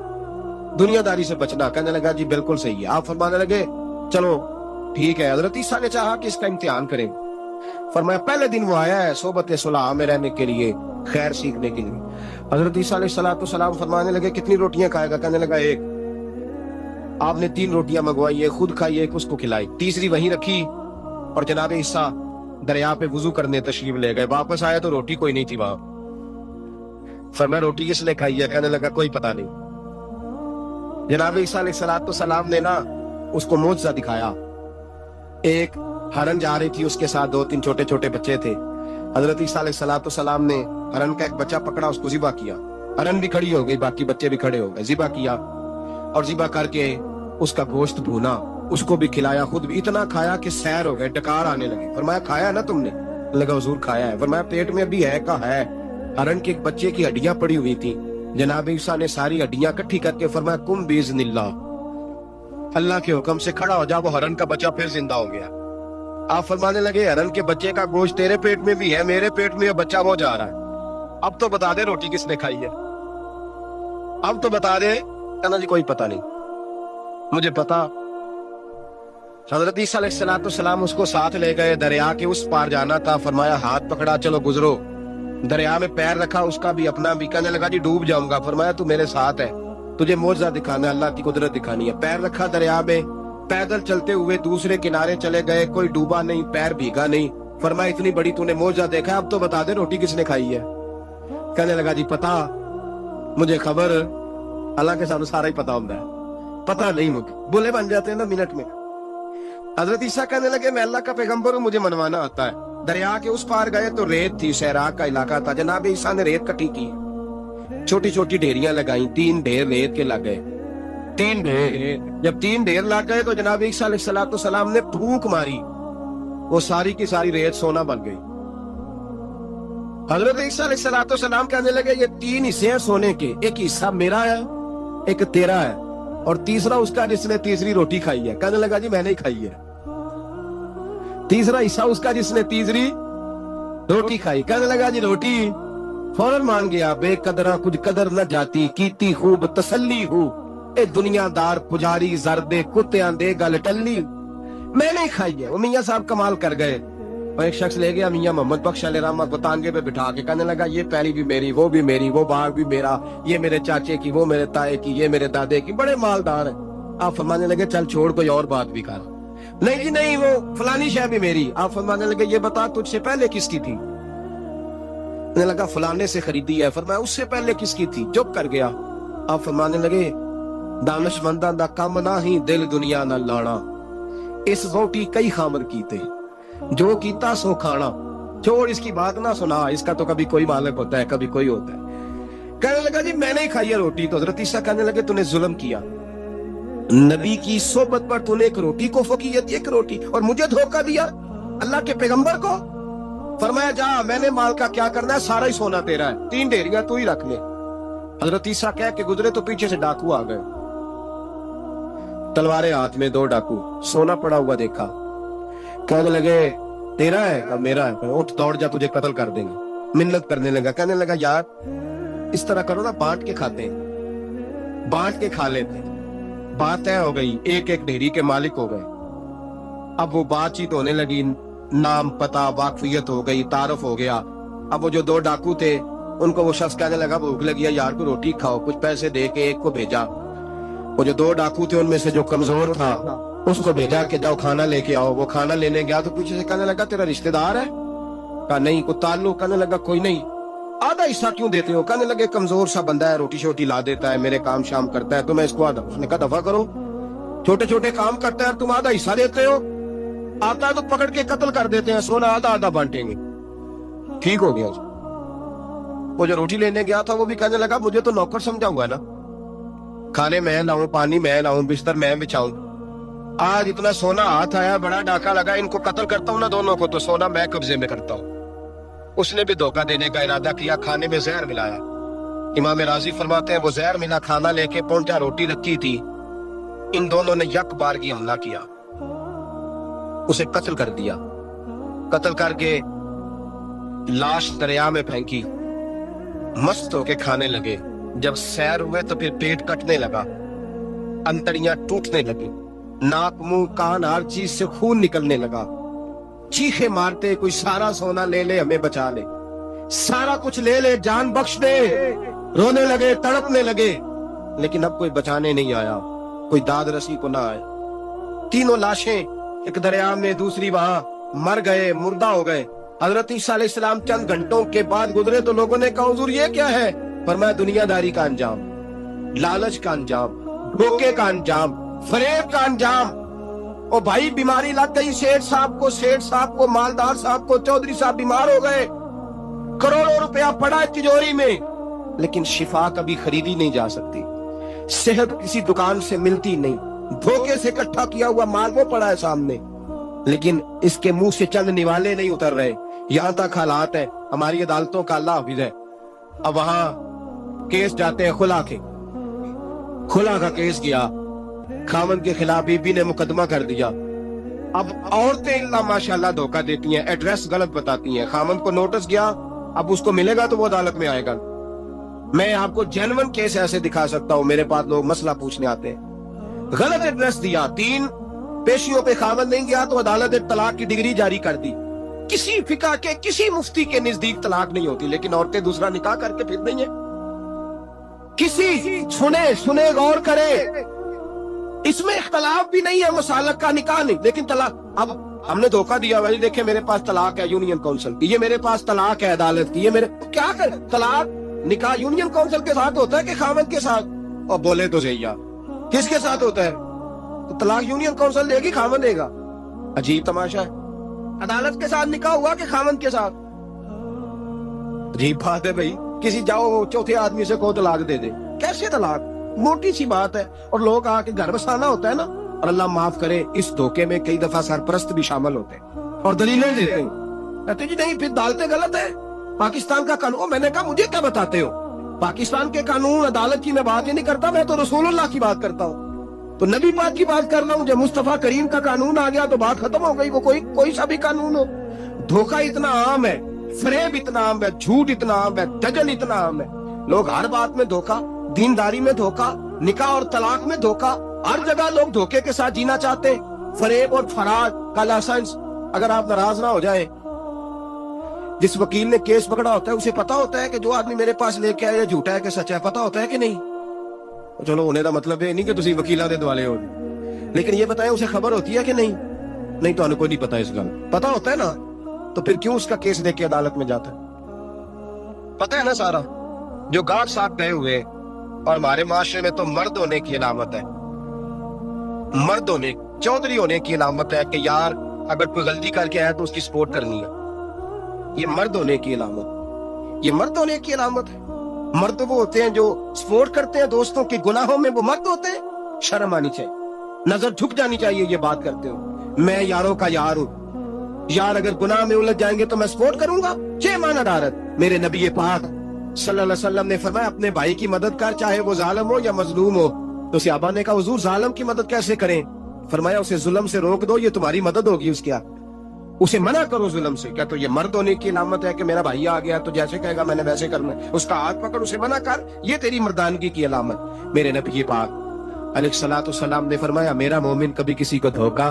دنیا داری سے بچنا۔ کہنے لگا جی بالکل صحیح ہے۔ آپ فرمانے لگے چلو ٹھیک ہے۔ حضرت عیسیٰ نے چاہا کہ اس کا امتحان کریں، فرمایا پہلے دن وہ آیا ہے صحبت صلح میں رہنے کے لیے، خیر سیکھنے کے لیے۔ حضرت عیسیٰ علیہ السلام فرمانے لگے کتنی روٹیاں کھائے گا؟ کہنے لگا ایک۔ آپ نے 3 روٹیاں منگوائی، ایک خود کھائی، ایک اس کو کھلائی، تیسری وہیں رکھی اور جناب عیسیٰ دریا پہ وضو کرنے تشریف لے گئے۔ واپس آیا تو روٹی کوئی نہیں تھی وہاں۔ فرمایا روٹی کس نے کھائی ہے؟ کہنے لگا کوئی پتہ نہیں۔ جناب عیسیٰ علیہ السلام نے نا اس کو معجزہ دکھایا۔ ایک ہرن جا رہی تھی، اس کے ساتھ 2-3 چھوٹے چھوٹے بچے تھے۔ حضرت عیسیٰ علیہ السلام نے ہرن کا ایک بچہ پکڑا، اس کو ذبح کیا، ہرن بھی کھڑی ہو گئی، باقی بچے بھی کھڑے ہو گئے، ذبح کیا اور ذبح کر کے اس کا گوشت بھونا، اس کو بھی کھلایا، خود بھی اتنا کھایا کہ سیر ہو گئے، ڈکار آنے لگے۔ فرمایا کھایا نا تم نے؟ لگا حضور کھایا ہے۔ فرمایا پیٹ میں ابھی ہے کا ہے؟ ہرن کے ایک بچے کی ہڈیاں پڑی ہوئی تھی۔ جناب عیسیٰ نے ساری ہڈیاں اکٹھی کر کے فرمایا کم باذن اللہ، اللہ کے حکم سے کھڑا ہو جا۔ وہ ہرن کا بچہ پھر زندہ ہو گیا۔ آپ فرمانے لگے ہرن کے بچے کا گوشت تیرے پیٹ میں بھی ہے، میرے پیٹ میں بچہ وہ جا رہا ہے، اب تو بتا دے روٹی کس نے کھائی ہے، اب تو بتا دے۔ کہنا جی کوئی پتہ نہیں، مجھے پتا۔ حضرت عیسیٰ علیہ السلام اس کو ساتھ لے گئے، دریا کے اس پار جانا تھا۔ فرمایا ہاتھ پکڑا چلو گزرو۔ دریا میں پیر رکھا، اس کا بھی اپنا بھی۔ کہنے لگا جی ڈوب جاؤں گا۔ فرمایا تو میرے ساتھ ہے، تجھے معجزہ دکھانا ہے، اللہ کی قدرت دکھانی ہے۔ پیر رکھا دریا میں، پیدل چلتے ہوئے دوسرے کنارے چلے گئے، کوئی ڈوبا نہیں، پیر بھیگا نہیں۔ فرمایا اتنی بڑی تو نے معجزہ دیکھا، اب تو بتا دے روٹی کس نے کھائی ہے؟ کہنے لگا جی پتا مجھے خبر، اللہ کے سامنے سارا ہی پتا ہوتا ہے، پتا نہیں مجھے، بولے بن جاتے ہیں نا منٹ میں۔ حضرت عیسیٰ کہنے لگے میں اللہ کا پیغمبر ہوں، مجھے منوانا آتا ہے۔ دریا کے اس پار گئے تو ریت تھی، صحرا کا علاقہ تھا۔ جناب عیسیٰ نے ریت کٹھی کی، چھوٹی چھوٹی ڈھیریاں لگائیں، 3 ڈھیر ریت کے لگ گئے، 3 ڈھیر۔ جب 3 ڈھیر لگ گئے تو جناب عیسیٰ علیہ السلام نے پھونک ماری، وہ ساری کی ساری ریت سونا بن گئی۔ حضرت عیسیٰ علیہ السلام کہنے لگے یہ 3 حصے ہیں سونے کے، ایک حصہ میرا ہے، ایک تیرا ہے، اور تیسرا اس کا جس نے تیسری روٹی کھائی ہے۔ کہنے لگا جی میں نے ہی کھائی ہے۔ تیسرا حصہ اس کا جس نے تیسری روٹی کھائی۔ کہنے لگا جی روٹی، فوراً مان گیا، بے قدرہ کچھ قدر نہ جاتی، کیتی خوب تسلی ہو، اے دنیا دار پجاری زردے کتیاں دے گل ٹلی، میں نے کھائی ہے۔ وہ میاں صاحب کمال کر گئے، اور ایک شخص لے گیا میاں محمد بخش علیہ رحمہ کو تانگے پہ بٹھا کے، کہنے لگا یہ پہلی بھی میری، وہ بھی میری، وہ باغ بھی میرا، یہ میرے چاچے کی، وہ میرے تائے کی، یہ میرے دادے کی، بڑے مالدار ہیں۔ آپ فرمانے لگے چل چھوڑ کوئی اور بات بھی کر۔ نہیں جی نہیں، وہ فلانی شے بھی میری۔ آپ فرمانے لگے یہ بتا تجھ سے پہلے کس کی تھی؟ کہنے لگا فلانے سے خریدی ہے۔ فرمایا اس سے پہلے کس کی تھی؟ چپ کر گیا۔ آپ فرمانے لگے دانش منداں دا کم نہ ہی دل دنیا نہ لانا، اس بوٹی کئی خامر کیتے، جو کیتا سو کھانا، چھوڑ اس کی بات نہ سنا، اس کا تو کبھی کوئی مالک ہوتا ہے کبھی کوئی ہوتا ہے۔ کہنے لگا جی میں نے ہی کھائی ہے روٹی۔ تو حضرت عیسیٰ کہنے لگے تو نے ظلم کیا، نبی کی صحبت پر تو نے ایک روٹی کو فقیت، ایک روٹی، اور مجھے دھوکہ دیا اللہ کے پیغمبر کو۔ فرمایا جا میں نے مال کا کیا کرنا ہے، سارا ہی سونا تیرا ہے، 3 ڈھیریاں تو ہی رکھ لے۔ حضرت عیسیٰ کہہ کے گزرے تو پیچھے سے ڈاکو آ گئے، تلواریں ہاتھ میں، 2 ڈاکو، سونا پڑا ہوا دیکھا، کہنے لگے تیرا ہے؟ کہا میرا ہے۔ اٹھ دوڑ جا تجھے قتل کر دیں گے۔ منت کرنے لگا، کہنے لگا یار اس طرح کرو نا، بانٹ کے کھاتے ہیں، بانٹ کے کھا لیتے ہیں۔ بات طے ہو گئی، ایک ایک ڈھیری کے مالک ہو گئے۔ اب وہ بات چیت ہونے لگی، नाम पता वाकफियत हो गई, तारुफ हो गया। अब वो जो 2 डाकू थे उनको वो शख्स कहने लगा भूख लगी है यार को रोटी खाओ, कुछ पैसे दे के एक को भेजा। वो जो 2 डाकू थे उनमें से जो कमजोर था उसको भेजा कि जाओ खाना लेके आओ। वो खाना लेने गया तो पीछे से कहने लगा तेरा रिश्तेदार है? कहा नहीं। कोई ताल्लुक? कहने लगा कोई नहीं। आधा हिस्सा क्यों देते हो? कहने लगे कमजोर सा बंदा है, रोटी शोटी ला देता है, मेरे काम शाम करता है, तो मैं इसको आधा। उसने कहा दफा करो, छोटे छोटे काम करता है तुम आधा हिस्सा देते हो, आता है तो पकड़ के कत्ल कर देते हैं, सोना आधा आधा बांटेंगे। ठीक हो गया। वो जो रोटी लेने गया था वो भी कहने लगा मुझे तो नौकर समझा हुआ ना, खाने मैं लाऊं, पानी मैं लाऊं, बिस्तर मैं बिछाऊं, आज इतना सोना हाथ आया, बड़ा डाका लगा, इनको कत्ल करता हूं ना दोनों को, तो सोना मैं कब्जे में करता हूं। उसने भी धोखा देने का इरादा किया, खाने में जहर मिलाया। इमाम राजी फरमाते हैं वो जहर मिला खाना लेके पहुंचा, रोटी रखी थी, इन दोनों ने यक बार की हमला किया, उसे कत्ल कर दिया। कत्ल करके लाश दरिया में फेंकी, मस्त होके खाने लगे। जब सैर हुए तो फिर पेट कटने लगा, अंतड़ियां टूटने लगी, नाक मुंह कान हर चीज से खून निकलने लगा। चीखे मारते कोई सारा सोना ले ले हमें बचा ले, सारा कुछ ले ले जान बख्श दे, रोने लगे तड़पने लगे, लेकिन अब कोई बचाने नहीं आया, कोई दाद रसी को ना आए। तीनों लाशें एक दरिया में, दूसरी वहां, मर गए, मुर्दा हो गए। हजरत ईसा अलैहिस्सलाम चंद घंटों के बाद गुजरे तो लोगों ने कहा हुजूर ये क्या है? फरमाया दुनियादारी का अंजाम, लालच का अंजाम, धोखे का अंजाम, फरेब का अंजाम। ओ भाई बीमारी लग गई सेठ साहब को, मालदार साहब को, चौधरी साहब बीमार हो गए, करोड़ों रुपया पड़ा है तिजोरी में, लेकिन शिफा कभी खरीदी नहीं जा सकती, सेहत किसी दुकान से मिलती नहीं, धोखे से इकट्ठा किया हुआ माल वो पड़ा है सामने, लेकिन इसके मुंह से चंद निवाले नहीं उतर रहे। यहां तक हालात है हमारी अदालतों का, अल्लाह हाफिज है। अब वहां केस जाते हैं खुला का केस गया, खामन के खिलाफ बीबी ने मुकदमा कर दिया। अब औरतें इल्ला माशाल्लाह धोखा देती हैं, एड्रेस गलत बताती हैं, खामन को नोटिस गया, अब उसको मिलेगा तो वो अदालत में आएगा। मैं आपको जेन्युइन केस ऐसे दिखा सकता हूं, मेरे पास लोग मसला पूछने आते हैं, गलत एड्रेस दिया, 3 पेशियों पे खामन नहीं गया तो अदालत ने तलाक की डिग्री जारी कर दी। किसी फिका के किसी मुफ्ती के नजदीक तलाक नहीं होती, लेकिन औरतें दूसरा निकाह करके फिर नहीं है। किसी सुने गौर करे, इसमें इख्तलाफ भी नहीं है, मुसालक का निकाह नहीं, लेकिन तलाक। अब हमने धोखा दिया, भाई देखे मेरे पास तलाक है यूनियन काउंसिल की, ये मेरे पास तलाक है अदालत की, ये मेरे क्या कर, तलाक निकाह यूनियन काउंसिल के साथ होता है कि खामन के साथ? और बोले तो सही यार, किसके साथ होता है? तो तलाक यूनियन काउंसिल देगी, खामन देगा? अजीब तमाशा है। अदालत के साथ निकाह हुआ कि खामन के साथ? अजीब बात है भाई, किसी जाओ चौथे आदमी से को तलाक दे दे, कैसे तलाक? मोटी सी बात है। और लोग आके घर बसाना होता है ना, और अल्लाह माफ करे इस धोखे में कई दफा सरपरस्त भी शामिल होते हैं और दलीलें देते हैं, कहते जी नहीं फिर दालते गलत है, पाकिस्तान का कानून। मैंने कहा मुझे क्या बताते हो, पाकिस्तान के कानून अदालत की मैं बात ही नहीं करता, मैं तो रसूलुल्लाह की बात करता हूँ, तो नबी पाक की बात कर रहा हूँ। जब मुस्तफा करीम का कानून आ गया तो बात खत्म हो गई, वो कोई सा भी कानून हो। धोखा इतना आम है, फरेब इतना आम है, झूठ इतना आम है, दजल इतना आम है, लोग हर बात में धोखा, दीनदारी में धोखा, निकाह और तलाक में धोखा, हर जगह लोग धोखे के साथ जीना चाहते हैं। फरेब और फराड का लाइसेंस, अगर आप नाराज ना हो जाए, जिस वकील ने केस पकड़ा होता है उसे पता होता है कि जो आदमी मेरे पास लेके आया झूठा है कि सच्चा है, पता होता है कि नहीं? चलो होने का मतलब है नहीं कि तुम वकीला दे दुआले हो, लेकिन ये बताए उसे खबर होती है कि नहीं? नहीं, तो कोई नहीं पता, इस गल पता होता है ना, तो फिर क्यों उसका केस लेके अदालत में जाता है? पता है ना सारा। जो गार्ड साहब गए हुए, और हमारे माशरे में तो मर्द होने की अलामत है, मर्द होने, चौधरी होने की अलामत है कि यार अगर कोई गलती करके आया तो उसकी सपोर्ट करनी है, ये मर्द होने की अलामत, ये मर्द होने की अलामत है। मर्द वो होते हैं जो सपोर्ट करते हैं दोस्तों के गुनाहों में, वो मर्द होते हैं। शर्म आनी चाहिए, नजर झुक जानी चाहिए ये बात करते हो। मैं यारों का यार हूँ, यार अगर गुनाह में उलझ जाएंगे तो मैं सपोर्ट करूंगा, चे मान अदारत। मेरे नबी पाक सल्लल्लाहु अलैहि वसल्लम ने फरमाया अपने भाई की मदद कर, चाहे वो जालिम हो या मजलूम हो। तो सहाबा ने कहा हुजूर जालिम की मदद कैसे करें? फरमाया उसे जुल्म से रोक दो, ये तुम्हारी मदद होगी उसकी, उसे मना करो जुल्म से। क्या तो ये मर्द होने की अलामत है कि मेरा भाई आ गया तो जैसे कहेगा मैंने वैसे करना है, उसका हाथ पकड़ उसे मना कर, ये तेरी मर्दानगी की अलामत। मेरे नबी पाक अलैहिस्सलातु वस्सलाम ने फरमाया मेरा मोमिन कभी किसी को धोखा,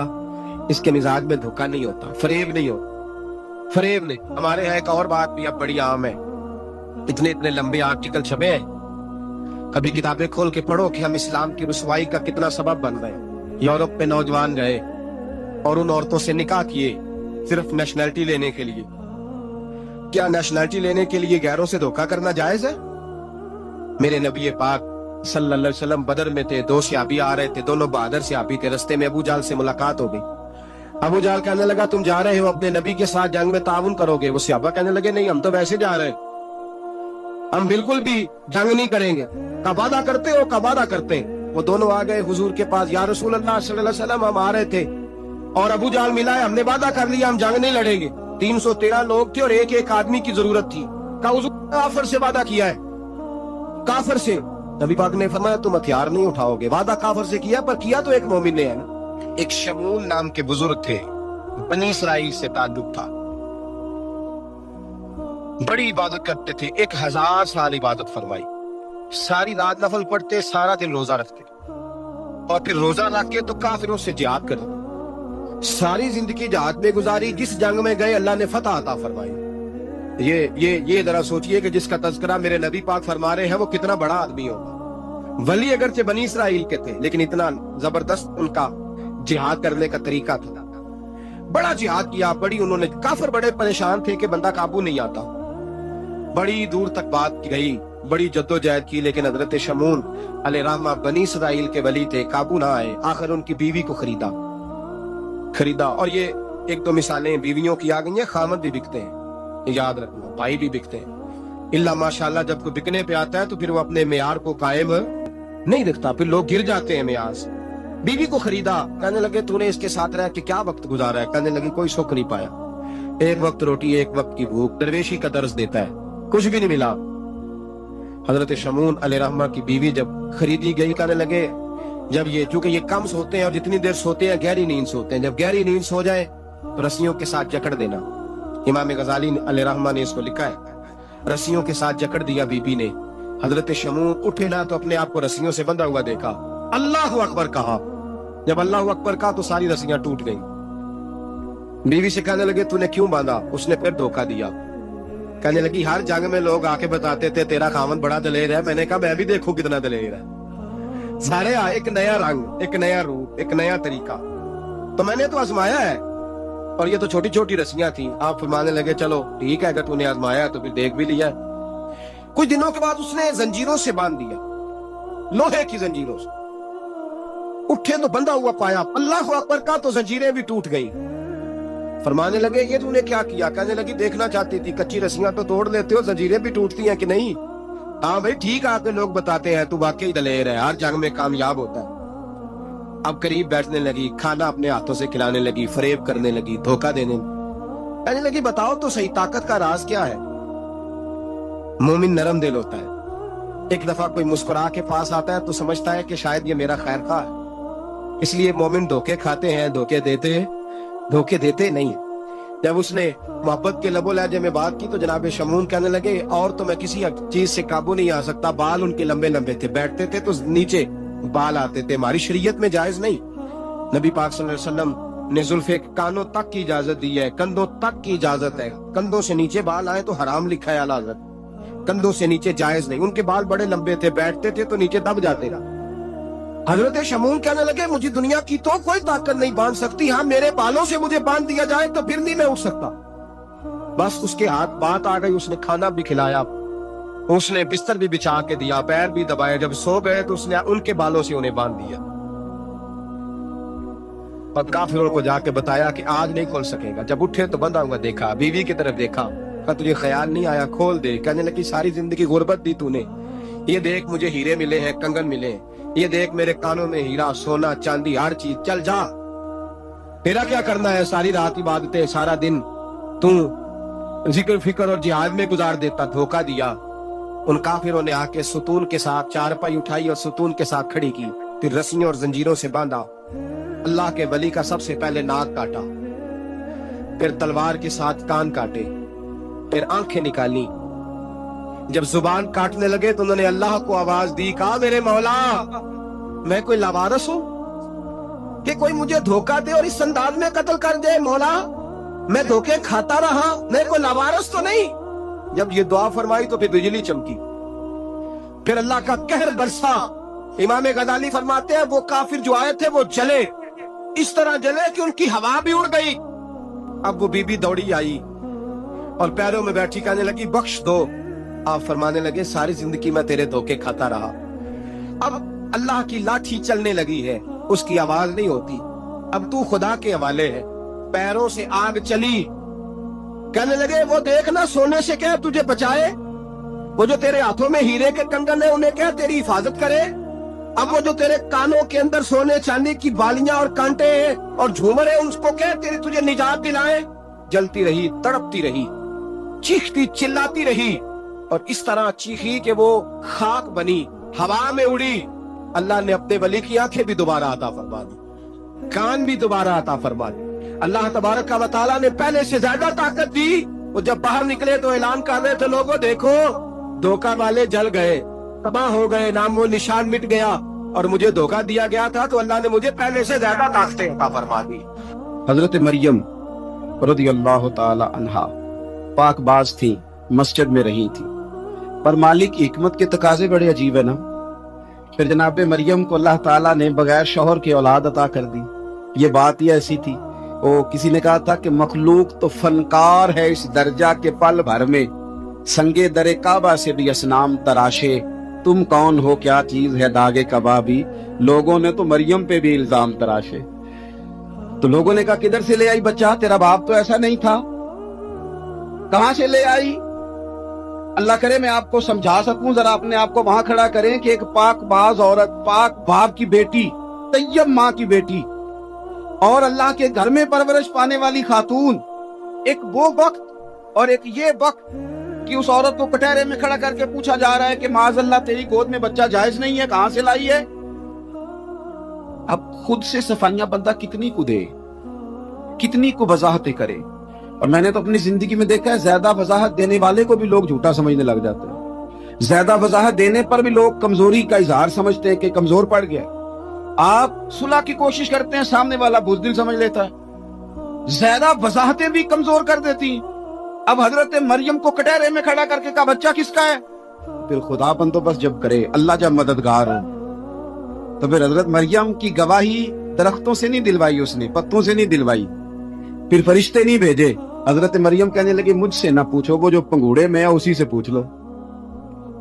इसके मिजाज में धोखा नहीं होता, फरेब नहीं होता। फरेब ने। हमारे यहाँ एक और बात भी अब बड़ी आम है, इतने इतने लंबे आर्टिकल छपे हैं, कभी किताबें खोल के पढ़ो कि हम इस्लाम की रुसवाई का कितना सबब बन रहे हैं। यूरोप में नौजवान गए और उन औरतों से निकाह किए सिर्फ नेशनैलिटी लेने के लिए। क्या नेशनैलिटी लेने के लिए गैरों से धोखा करना जायज है? मेरे नबी पाक सल्लल्लाहु अलैहि वसल्लम बदर में थे, दो सहाबी आ रहे थे, दोनों बहादुर सहाबी थे। रस्ते में अबू जाल से मुलाकात हो गई। अबू जाल कहने लगा तुम जा रहे हो अपने नबी के साथ जंग में ताउन करोगे? वो सहाबा कहने लगे नहीं, हम तो वैसे जा रहे हैं, हम बिल्कुल भी जंग नहीं करेंगे। का वादा करते हो? का वादा करते हैं। वो दोनों आ गए हुजूर के पास, या रसूल अल्लाह सल्लल्लाहु अलैहि वसल्लम हम आ रहे थे और अबू जाल मिला है, हमने वादा कर लिया हम जंग नहीं लड़ेंगे। 313 लोग थे और एक एक आदमी की जरूरत थी। का हुजूर काफिर से वादा किया है? काफिर से? नबी पाक ने फरमाया तुम हथियार नहीं उठाओगे। वादा काफिर से किया, पर किया तो एक मोमिन ने है ना। एक शमूल नाम के बुजुर्ग थे, बनी इसराइल से ताल्लुक था, बड़ी इबादत करते थे, 1000 साल इबादत फरमाई, सारी रात नफल पढ़ते, सारा दिन रोजा रखते और फिर रोजा रख के तो काफिरों से जिहाद करते। सारी जिंदगी जिहाद में गुजारी, जिस जंग में गए अल्लाह ने फतह अता फरमाई। ये जरा सोचिए कि जिसका तज़किरा मेरे नबी पाक फरमा रहे हैं वो कितना बड़ा आदमी होगा। वली अगरचे बनी इसराइल के थे, लेकिन इतना जबरदस्त उनका जिहाद करने का तरीका था। बड़ा जिहाद किया, बड़ी उन्होंने, काफिर बड़े परेशान थे कि बंदा काबू नहीं आता। बड़ी दूर तक बात की गई, बड़ी जद्दोजहद की, लेकिन हजरत शमून अलैहिर्रहमा बनी इसराइल के वली थे, काबू ना आए। आखिर उनकी बीवी को खरीदा। और ये एक दो मिसालें बीवियों की आ गई हैं, खामद भी बिकते हैं, याद रखना, भाई भी बिकते हैं। इल्ला माशाल्लाह जब कोई बिकने पे आता है तो फिर वो अपने मेयार को कायम नहीं रखता, फिर लोग गिर जाते हैं मेयार से। बीवी को खरीदा, कहने लगे तूने इसके साथ रह के क्या वक्त गुजारा है? कहने लगी कोई सुख नहीं पाया, एक वक्त रोटी एक वक्त की भूख, दरवेशी का दर्ज देता है, कुछ भी नहीं मिला। हजरत शमून अलैहिर्रहमा की बीवी जब खरीदी गई, कहने लगे जब ये, चूंकि ये कम सोते हैं और जितनी देर सोते हैं गहरी नींद सोते हैं, जब गहरी नींद सो जाए तो रस्सियों के साथ जकड़ देना। इमाम गजाली अलैहिर्रहमा ने इसको लिखा है, रस्सियों के साथ जकड़ दिया बीबी ने। हजरत शमून उठे ना तो अपने आप को रस्सियों से बंधा हुआ देखा, अल्लाहु अकबर कहा। जब अल्लाहु अकबर कहा तो सारी रस्सियां टूट गईं। बीवी से कहने लगे तूने क्यों बांधा? उसने फिर धोखा दिया। कहने लगी हर जंग में लोग आके बताते थे तेरा खामन बड़ा दलेर है। मैंने कहा मैं भी देखूं कितना दलेर है। सारे एक नया रंग, एक नया रूप, एक नया तरीका, तो मैंने तो आजमाया है। और ये तो छोटी छोटी रस्सियां थी। आप फरमाने लगे चलो ठीक है, अगर तूने आजमाया तो फिर देख भी लिया। कुछ दिनों के बाद उसने जंजीरों से बांध दिया, लोहे की जंजीरों से। उठे तो बंधा हुआ पाया, अल्लाहु अकबर का तो जंजीरें भी टूट गई। फरमाने लगे ये तूने क्या किया? कहने लगी देखना चाहती थी, कच्ची रस्सियां तो तोड़ लेते हो, जंजीरें भी टूटती हैं कि नहीं? हाँ भाई ठीक है, आपके लोग बताते हैं तू वाकई दलेर है, हर जंग में कामयाब होता है। अब करीब बैठने लगी, खाना अपने हाथों से खिलाने लगी, फरेब करने लगी, धोखा देने। कहने लगी बताओ तो सही ताकत का राज क्या है? मोमिन नरम दिल होता है। एक दफा कोई मुस्कुरा के पास आता है तो समझता है कि शायद ये मेरा खैर खा है, इसलिए मोमिन धोखे खाते हैं, धोखे देते नहीं। जब उसने मोहब्बत के लबो लहजे में बात की तो जनाब शमून कहने लगे और तो मैं किसी चीज से काबू नहीं आ सकता। बाल उनके लंबे लंबे थे, बैठते थे तो नीचे बाल आते थे, हमारी शरीयत में जायज नहीं। नबी पाक सल्लल्लाहु अलैहि वसल्लम ने जुल्फे कानों तक की इजाजत दी है, कंधों तक की इजाजत है। कंधों से नीचे बाल आए तो हराम लिखा है आला हज़रत, कंधों से नीचे जायज नहीं। उनके बाल बड़े लंबे थे, बैठते थे तो नीचे दब जाते। हजरत शमून कहने लगे मुझे दुनिया की तो कोई ताकत नहीं बांध सकती, हाँ मेरे बालों से मुझे बांध दिया जाए तो फिर नहीं मैं उठ सकता। बस उसके हाथ बात आ गई, उसने खाना भी खिलाया, उसने बिस्तर भी बिछा के दिया, पैर भी दबाए। जब सो गए तो उसने उनके बालों से उन्हें बांध दिया और काफिरों को जाके बताया कि आज नहीं खोल सकेगा। जब उठे तो बंधा हुआ देखा, बीवी की तरफ देखा, कहा तुझे ख्याल नहीं आया खोल दे? कहने लगी सारी जिंदगी गुर्बत दी तूने, ये देख मुझे हीरे मिले हैं, कंगन मिले हैं, ये देख मेरे कानों में हीरा सोना चांदी हर चीज, चल जा, तेरा क्या करना है? सारी रात इबादतें, सारा दिन तू जिक्र फिक्र और जिहाद में गुजार देता। धोखा दिया। उन काफिरों ने आके सुतून के साथ चारपाई उठाई और सुतून के साथ खड़ी की, फिर रस्सियों और जंजीरों से बांधा। अल्लाह के वली का सबसे पहले नाक काटा, फिर तलवार के साथ कान काटे, फिर आंखें निकाली। जब जुबान काटने लगे तो उन्होंने अल्लाह को आवाज दी, कहा मेरे मौला मैं कोई लावारस हूं कि कोई मुझे धोखा दे और इस अंदाज में कत्ल कर दे? मौला मैं धोखे खाता रहा, मैं कोई लावारिस तो नहीं। जब ये दुआ फरमाई तो फिर बिजली चमकी, फिर अल्लाह का कहर बरसा। इमाम गजाली फरमाते हैं वो काफिर जो आए थे वो जले, इस तरह जले कि उनकी हवा भी उड़ गई। अब वो बीबी दौड़ी आई और पैरों में बैठी कहने लगी बख्श दो। आप फरमाने लगे सारी जिंदगी मैं तेरे धोखे खाता रहा। अब अल्लाह की लाठी चलने लगी है, उसकी आवाज नहीं होती, अब तू खुदा के हवाले है। पैरों से आग चली, कहने लगे वो देखना सोने से क्या तुझे बचाए, वो जो तेरे हाथों में हीरे के कंगन है उन्हें क्या तेरी हिफाजत करे, अब वो जो तेरे कानों के अंदर सोने चांदी की बालियां और कांटे हैं और झूमर है उसको क्या तेरी तुझे निजात दिलाए। जलती रही, तड़पती रही, चीखती चिल्लाती रही और इस तरह चीखी कि वो खाक बनी, हवा में उड़ी। अल्लाह ने अपने वली की आंखें भी दोबारा अता फरमा दी, कान भी दोबारा अता फरमा दी। अल्लाह तबारक व तआला ने पहले से ज्यादा ताकत दी। वो जब बाहर निकले तो ऐलान कर रहे थे लोगों देखो धोखा वाले जल गए, तबाह हो गए, नाम वो निशान मिट गया और मुझे धोखा दिया गया था तो अल्लाह ने मुझे पहले से ज्यादा ताकतें अता फरमा दी। हजरत मरियम रज़ियल्लाहु ताला अन्हा पाकबाज थी, मस्जिद में रही थी, पर मालिक की हिकमत के तकाजे बड़े अजीब है ना। फिर जनाब मरियम को अल्लाह ताला ने बगैर शौहर के औलाद अता कर दी। ये बात ही ऐसी थी। वो किसी ने कहा था कि मखलूक तो फनकार है इस दर्जा के पल भर में, संगे दरे काबा से भी असनाम तराशे, तुम कौन हो क्या चीज है दागे कबाबी। लोगों ने तो मरियम पे भी इल्जाम तराशे। तो लोगों ने कहा किधर से ले आई बच्चा, तेरा बाप तो ऐसा नहीं था, कहां से ले आई। अल्लाह करे मैं आपको समझा सकूं, जरा अपने आप को वहां खड़ा करें कि एक पाकबाज औरत, पाक बाप की बेटी, तैयब माँ की बेटी और अल्लाह के घर में परवरिश पाने वाली खातून, एक वो वक्त और एक ये वक्त कि उस औरत को कटहरे में खड़ा करके पूछा जा रहा है कि माज़अल्लाह तेरी गोद में बच्चा जायज नहीं है, कहां से लाई है। अब खुद से सफाइयां बंदा कितनी को दे, कितनी को वजाहतें करे। और मैंने तो अपनी जिंदगी में देखा है ज्यादा वजाहत देने वाले को भी लोग झूठा समझने लग जाते हैं, ज्यादा वजाहत देने पर भी लोग कमजोरी का इजहार समझते हैं कि कमजोर पड़ गया। आप सुलह की कोशिश करते हैं, सामने वाला बुज़दिल समझ लेता है, ज्यादा वजाहतें भी कमजोर कर देती। अब हजरत मरियम को कटहरे में खड़ा करके कहा बच्चा किसका है। फिर खुदा बंदोबस्त जब करे, अल्लाह जब मददगार हो, तो फिर हजरत मरियम की गवाही दरख्तों से नहीं दिलवाई, उसने पत्तों से नहीं दिलवाई, फिर फरिश्ते नहीं भेजे। हजरत मरियम कहने लगी मुझसे ना पूछो, वो जो पंगूड़े में है उसी से पूछ लो,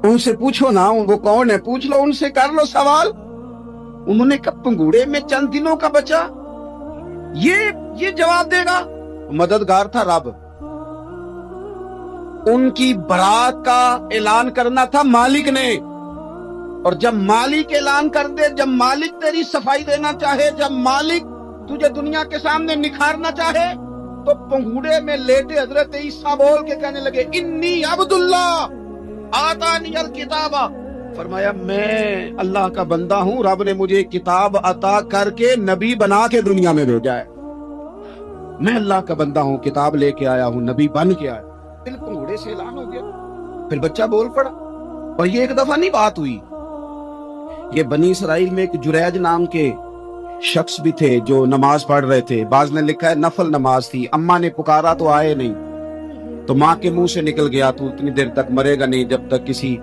उनसे पूछो ना, वो कौन है पूछ लो, उनसे कर लो सवाल। उन्होंने कहा पंगूड़े में चंद दिनों का बच्चा, ये जवाब देगा। मददगार था रब, उनकी बरात का ऐलान करना था मालिक ने। और जब मालिक ऐलान कर दे, जब मालिक तेरी सफाई देना चाहे, जब मालिक तुझे दुनिया के सामने निखारना चाहे, तो पंगूड़े में लेटे हजरत ईसा बोल के कहने लगे इन्नी अब्दुल्लाह आतानी अल किताबा। फरमाया मैं अल्लाह का बंदा हूँ, रब ने मुझे किताब अता करके नबी बना के दुनिया में भेजा है। मैं अल्लाह का बंदा हूँ, किताब लेके आया हूँ, नबी बन के आया। फिर पंगूड़े से ऐलान हो गया, फिर बच्चा बोल पड़ा। और ये एक दफा नहीं बात हुई, ये बनी इसराइल में एक जुरैज नाम के शख्स भी थे जो नमाज पढ़ रहे थे। बाज ने लिखा है नफल नमाज थी, अम्मा ने पुकारा तो आए नहीं, तो माँ के मुंह से निकल गया तू इतनी देर तक मरेगा नहीं जब तक किसी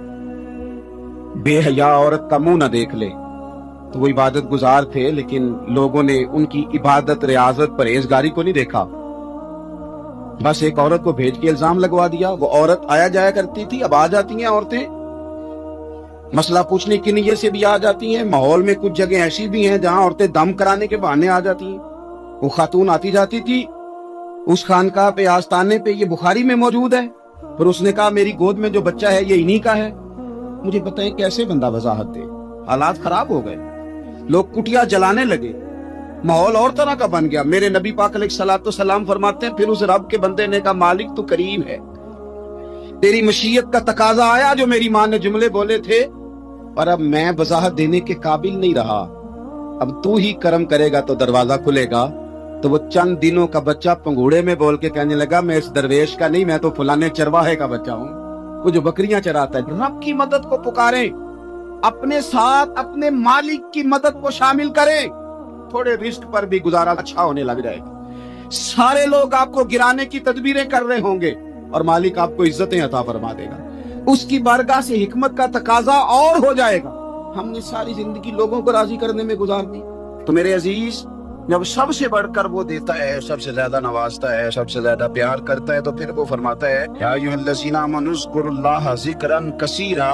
बेहया औरत का मुंह न देख ले। तो वो इबादत गुजार थे, लेकिन लोगों ने उनकी इबादत, रियाजत, परहेजगारी को नहीं देखा। बस एक औरत को भेज के इल्जाम लगवा दिया। वो औरत आया जाया करती थी, अब आ जाती हैं औरतें मसला पूछने की नीयत से भी आ जाती हैं। माहौल में कुछ जगह ऐसी भी हैं जहां औरतें दम कराने के बहाने आ जाती हैं। वो खातून आती जाती थी उस खानकाह पे, आस्ताने पे, ये बुखारी में मौजूद है। पर उसने कहा मेरी गोद में जो बच्चा है ये इन्हीं का है। मुझे बताएं कैसे बंदा वजाहत दे। हालात खराब हो गए, लोग कुटिया जलाने लगे, माहौल और तरह का बन गया। मेरे नबी पाक अलैहिस्सलाम फरमाते हैं फिर उस रब के बंदे ने कहा मालिक तू करीम है, तेरी मशीयत का तकाजा आया जो मेरी माँ ने जुमले बोले थे, पर अब मैं वजाहत देने के काबिल नहीं रहा। अब तू ही करम करेगा तो दरवाजा खुलेगा। तो वो चंद दिनों का बच्चा पंगूड़े में बोल के कहने लगा मैं इस दरवेश का नहीं, मैं तो फलाने चरवाहे का बच्चा हूँ, वो जो बकरियां चराता है। रब की मदद को पुकारें, अपने साथ अपने मालिक की मदद को शामिल करें, थोड़े रिस्क पर भी गुजारा अच्छा होने लग जाएगा। सारे लोग आपको गिराने की तदबीरें कर रहे होंगे और मालिक आपको इज्जतें अता फरमा देगा, उसकी बारगाह से हिकमत का तकाजा और हो जाएगा। हमने सारी जिंदगी लोगों को राजी करने में गुजार दी। तो मेरे अजीज, जब सबसे बढ़कर वो देता है, सबसे ज्यादा नवाजता है, सबसे ज्यादा प्यार करता है, तो फिर वो फरमाता है या अय्युहल्लज़ीना आमनू उज़्कुरुल्लाह ज़िक्रन कसीरा,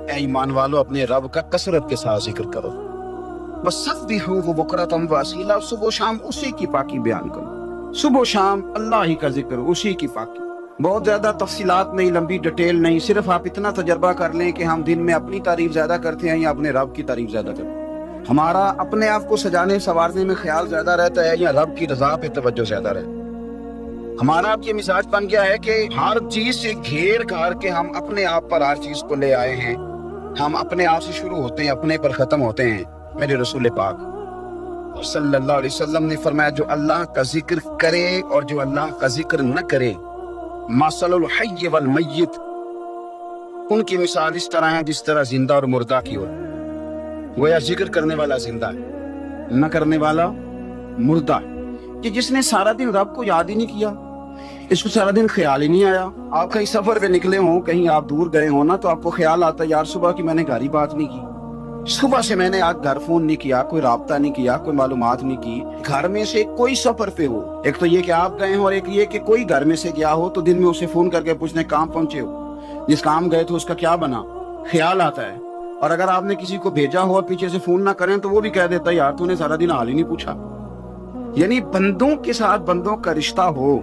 ऐ ईमान वालों अपने रब का कसरत के साथ जिक्र करो। वसब्बिहूहु बुकरतम व असीला, सुबह शाम उसी की पाकी बयान करो, सुबह शाम अल्लाह ही का जिक्र, उसी की पाकी। बहुत ज्यादा तफसीलात नहीं, लंबी डिटेल नहीं, सिर्फ आप इतना तजर्बा कर लें कि हम दिन में अपनी तारीफ ज्यादा करते हैं या अपने रब की तारीफ ज्यादा करते हैं। हमारा अपने आप को सजाने संवारने में ख्याल ज्यादा रहता है या रब की रजा पे तवज्जो ज्यादा रहता है। हमारा अब ये मिजाज बन गया है कि हर चीज से घेर घार के हम अपने आप पर हर चीज को ले आए हैं। हम अपने आप से शुरू होते हैं, अपने पर खत्म होते हैं। मेरे रसूल पाक सल्लल्लाहु अलैहि वसल्लम ने फरमाया, जो अल्लाह का जिक्र करे और जो अल्लाह का जिक्र न करे, मसलुल हय्य वल मय्यित, उनकी मिसाल इस तरह है जिस तरह जिंदा और मुर्दा की हो। गोया जिक्र करने वाला जिंदा है, न करने वाला मुर्दा है। कि जिसने सारा दिन रब को याद ही नहीं किया, इसको सारा दिन ख्याल ही नहीं आया। आप कहीं सफर पे निकले हो, कहीं आप दूर गए हो ना, तो आपको ख्याल आता है यार सुबह की मैंने घर ही बात नहीं की, सुबह से मैंने आज घर फोन नहीं किया, कोई राब्ता नहीं किया, कोई मालूमात नहीं की। घर में से कोई सफर पे हो, एक तो ये कि आप गए हो और एक ये कि कोई घर में से गया हो, तो दिन में उसे फोन करके पूछने कहाँ पहुंचे हो, जिस काम गए थे उसका क्या बना, ख्याल आता है। और अगर आपने किसी को भेजा हो और पीछे से फोन ना करें तो वो भी कह देता है यार तूने सारा दिन हाल ही नहीं पूछा। यानी बंदों के साथ बंदों का रिश्ता हो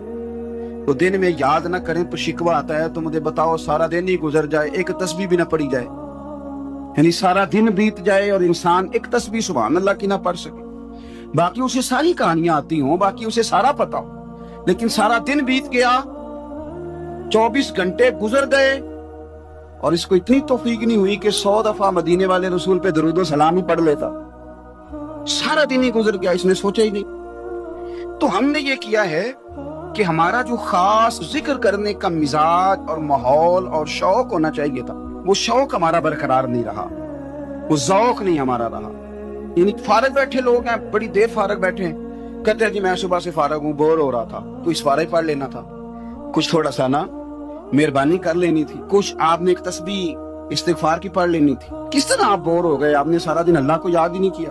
तो दिन में याद ना करें तो शिकवा आता है। तो मुझे बताओ, सारा दिन ही गुजर जाए, एक तस्बीह भी ना पढ़ी जाए, यानी सारा दिन बीत जाए और इंसान एक तस्बीह सुभान अल्लाह की ना पढ़ सके। बाकी उसे सारी कहानियां आती हों, बाकी उसे सारा पता हो, लेकिन सारा दिन बीत गया, 24 घंटे गुजर गए और इसको इतनी तौफीक नहीं हुई कि 100 दफा मदीने वाले रसूल पे दरूद व सलाम ही पढ़ लेता। सारा दिन ही गुजर गया, इसने सोचा ही नहीं। तो हमने ये किया है कि हमारा जो खास जिक्र करने का मिजाज और माहौल और शौक होना चाहिए था, वो शौक हमारा बरकरार नहीं रहा, वो ज़ौक नहीं हमारा रहा। यानी फारग बैठे लोग हैं, बड़ी देर फारग बैठे हैं, कहते हैं कि मैं सुबह से फारग हूँ, बोर हो रहा था, तो इस फारग पढ़ लेना था, कुछ थोड़ा सा ना मेहरबानी कर लेनी थी, कुछ आपने एक तस्बीह इस्तिगफार की पढ़ लेनी थी। किस तरह आप बोर हो गए, आपने सारा दिन अल्लाह को याद ही नहीं किया,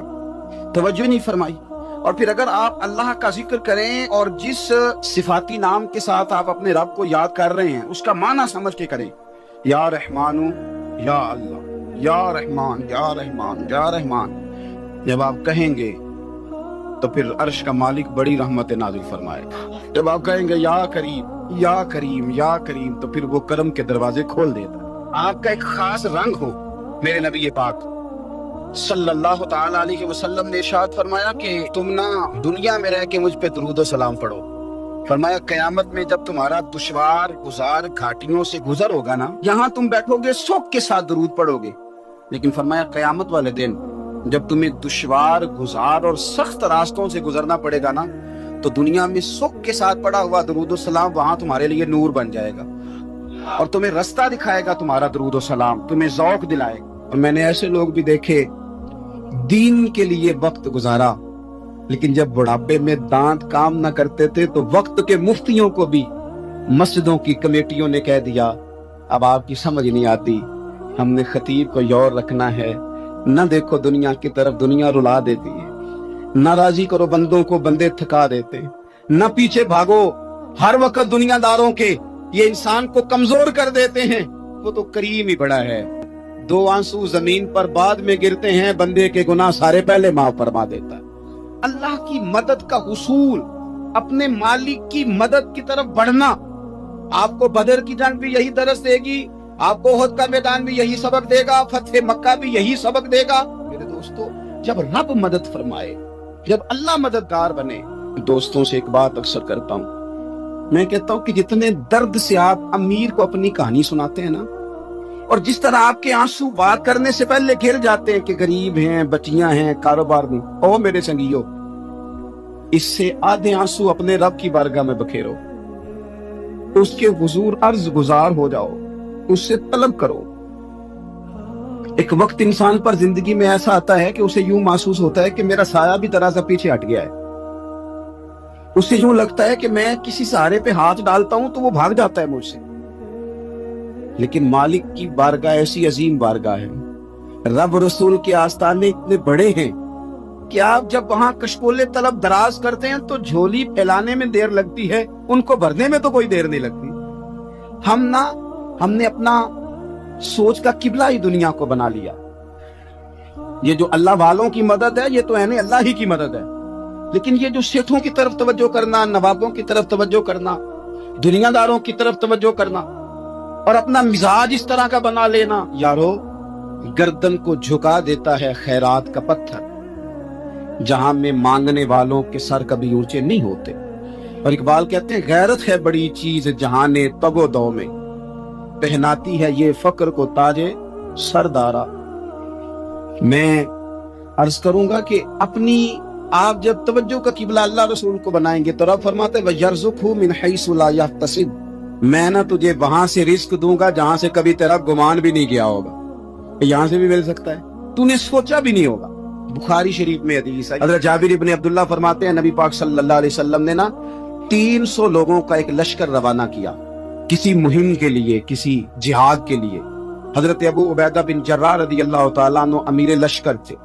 तवज्जो नहीं फरमाई। और फिर अगर आप अल्लाह का जिक्र करें और जिस सिफाती नाम के साथ आप अपने रब को याद कर रहे हैं उसका माना समझ के करें, या रहमानु या अल्लाह, या रहमान या रहमान या रहमान, जब आप कहेंगे तो फिर अर्श का मालिक बड़ी रहमत नाजिल फरमाएगा। जब आप कहेंगे या करीम या करीम या करीम, तो फिर वो करम के दरवाजे खोल देता। आपका एक खास रंग हो। मेरे नबी पाक सल्लल्लाहु ताला अलैहि वसल्लम ने इरशाद फरमाया कि तुम ना दुनिया में रह के मुझ पे दुरूद व सलाम पढ़ो। फरमाया कयामत में जब तुम्हारा दुश्वार गुजार घाटियों से गुजर होगा ना, यहाँ तुम बैठोगे सुख के साथ दुरूद पढ़ोगे, लेकिन फरमाया कयामत वाले दिन जब तुम्हें दुश्वार गुजार और सख्त रास्तों से गुजरना पड़ेगा ना, तो दुनिया में सुख के साथ पढ़ा हुआ दुरूद व सलाम वहां तुम्हारे लिए नूर बन जाएगा और तुम्हें रास्ता दिखाएगा। तुम्हारा दुरूद व सलाम तुम्हें ज़ौक दिलाएगा। और मैंने ऐसे लोग भी देखे, दीन के लिए वक्त गुजारा, लेकिन जब बुढ़ापे में दांत काम न करते थे तो वक्त के मुफ्तियों को भी मस्जिदों की कमेटियों ने कह दिया अब आपकी समझ नहीं आती, हमने खतीब को यौर रखना है, न देखो दुनिया की तरफ, दुनिया रुला देती है, न राजी करो बंदों को, बंदे थका देते, न पीछे भागो हर वक्त दुनियादारों के, ये इंसान को कमजोर कर देते हैं। वो तो करीम ही बड़ा है, 2 आंसू जमीन पर बाद में गिरते हैं, बंदे के गुनाह सारे पहले माफ फरमा देता है। अल्लाह की मदद का हुसूल, अपने मालिक की मदद की तरफ बढ़ना, आपको बदर की जंग भी यही दरस देगी, आपको उहद का मैदान भी यही सबक देगा, फतह मक्का भी यही सबक देगा। मेरे दोस्तों, जब रब मदद फरमाए, जब अल्लाह मददगार बने। दोस्तों से एक बात अक्सर करता हूँ, मैं कहता हूँ कि जितने दर्द से आप अमीर को अपनी कहानी सुनाते हैं ना, और जिस तरह आपके आंसू बात करने से पहले गिर जाते हैं कि गरीब हैं, बच्चियां हैं, कारोबार नहीं, ओ मेरे संगियो, इससे आधे आंसू अपने रब की बारगाह में बखेरो, उसके हुजूर अर्ज गुजार हो जाओ, उससे तलब करो। एक वक्त इंसान पर जिंदगी में ऐसा आता है कि उसे यूं महसूस होता है कि मेरा साया भी जरा सा पीछे हट गया है, उससे यूं लगता है कि मैं किसी सहारे पे हाथ डालता हूं तो वो भाग जाता है मुझसे। लेकिन मालिक की बारगाह ऐसी अजीम बारगाह है, रब रसूल के आस्थाने इतने बड़े हैं कि आप जब वहां कशकोले तलब दराज करते हैं तो झोली फैलाने में देर लगती है, उनको भरने में तो कोई देर नहीं लगती। हमने अपना सोच का किबला ही दुनिया को बना लिया। ये जो अल्लाह वालों की मदद है, ये तो है नहीं, अल्लाह ही की मदद है। लेकिन ये जो सेठों की तरफ तवज्जो करना, नवाबों की तरफ तवज्जो करना, दुनियादारों की तरफ तवज्जो करना और अपना मिजाज इस तरह का बना लेना, यारो गर्दन को झुका देता है खैरात का पत्थर, जहां में मांगने वालों के सर कभी ऊंचे नहीं होते। और इकबाल कहते हैं गैरत है बड़ी चीज जहां ने तगो दो में, पहनाती है ये फक्र को ताजे सरदारा। मैं अर्ज करूंगा कि अपनी आप जब तवज्जो का किबला अल्लाह रसूल को बनाएंगे तो रब फरमाते हैं वयरज़ुक़हु मिन हैसु ला यहतसिब, मैं ना तुझे वहां से रिस्क दूंगा जहां से कभी तेरा गुमान भी नहीं किया होगा, यहां से भी मिल सकता है, तूने सोचा भी नहीं होगा। बुखारी शरीफ में हदीस है, हज़रत जाबिर इब्न अब्दुल्लाह फरमाते हैं नबी पाक सल्लल्लाहु अलैहि वसल्लम ने ना 300 लोगों का एक लश्कर रवाना किया किसी मुहिम के लिए, किसी जिहाद के लिए। हजरत अबू उबैदा बिन जर्राह रदियल्लाहु ताला अन्हु अमीर लश्कर थे।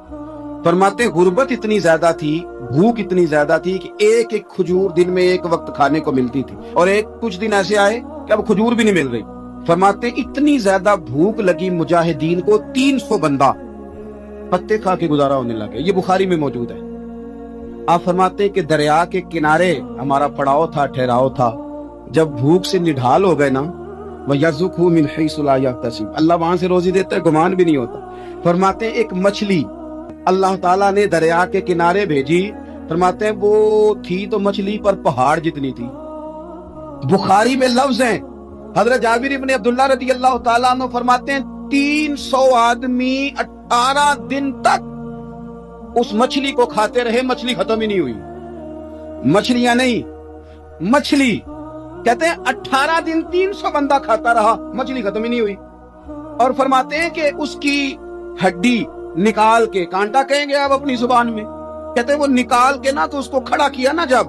फरमाते गुर्बत इतनी ज्यादा थी, भूख इतनी ज्यादा थी कि एक एक खजूर दिन में एक वक्त खाने को मिलती थी, और एक कुछ दिन ऐसे आए कि अब खजूर भी नहीं मिल रही। फरमाते इतनी ज्यादा भूख लगी मुजाहिदीन को, 300 बंदा पत्ते खा के गुजारा होने लगे। ये बुखारी में मौजूद है। आप फरमाते कि दरिया के किनारे हमारा पड़ाव था, ठहराव था। जब भूख से निढाल हो गए ना, वयरज़ुक़हु मिन हैसु ला यहतसिब, अल्लाह वहां से रोजी देता है, गुमान भी नहीं होता। फरमाते एक मछली अल्लाह ताला ने दरिया के किनारे भेजी। फरमाते हैं वो थी तो मछली पर पहाड़ जितनी थी। बुखारी में लफ्ज हैं, हजरत जाबिर इब्न अब्दुल्लाह रदियल्लाहु ताला अन्हु फरमाते हैं 300 आदमी 18 दिन तक उस मछली को खाते रहे, मछली खत्म ही नहीं हुई। मछलियां नहीं, मछली कहते हैं 18 दिन 300 बंदा खाता रहा, मछली खत्म ही नहीं हुई। और फरमाते हैं कि उसकी हड्डी निकाल के, कांटा कहेंगे आप अपनी जुबान में, कहते हैं वो निकाल के ना तो उसको खड़ा किया ना जब,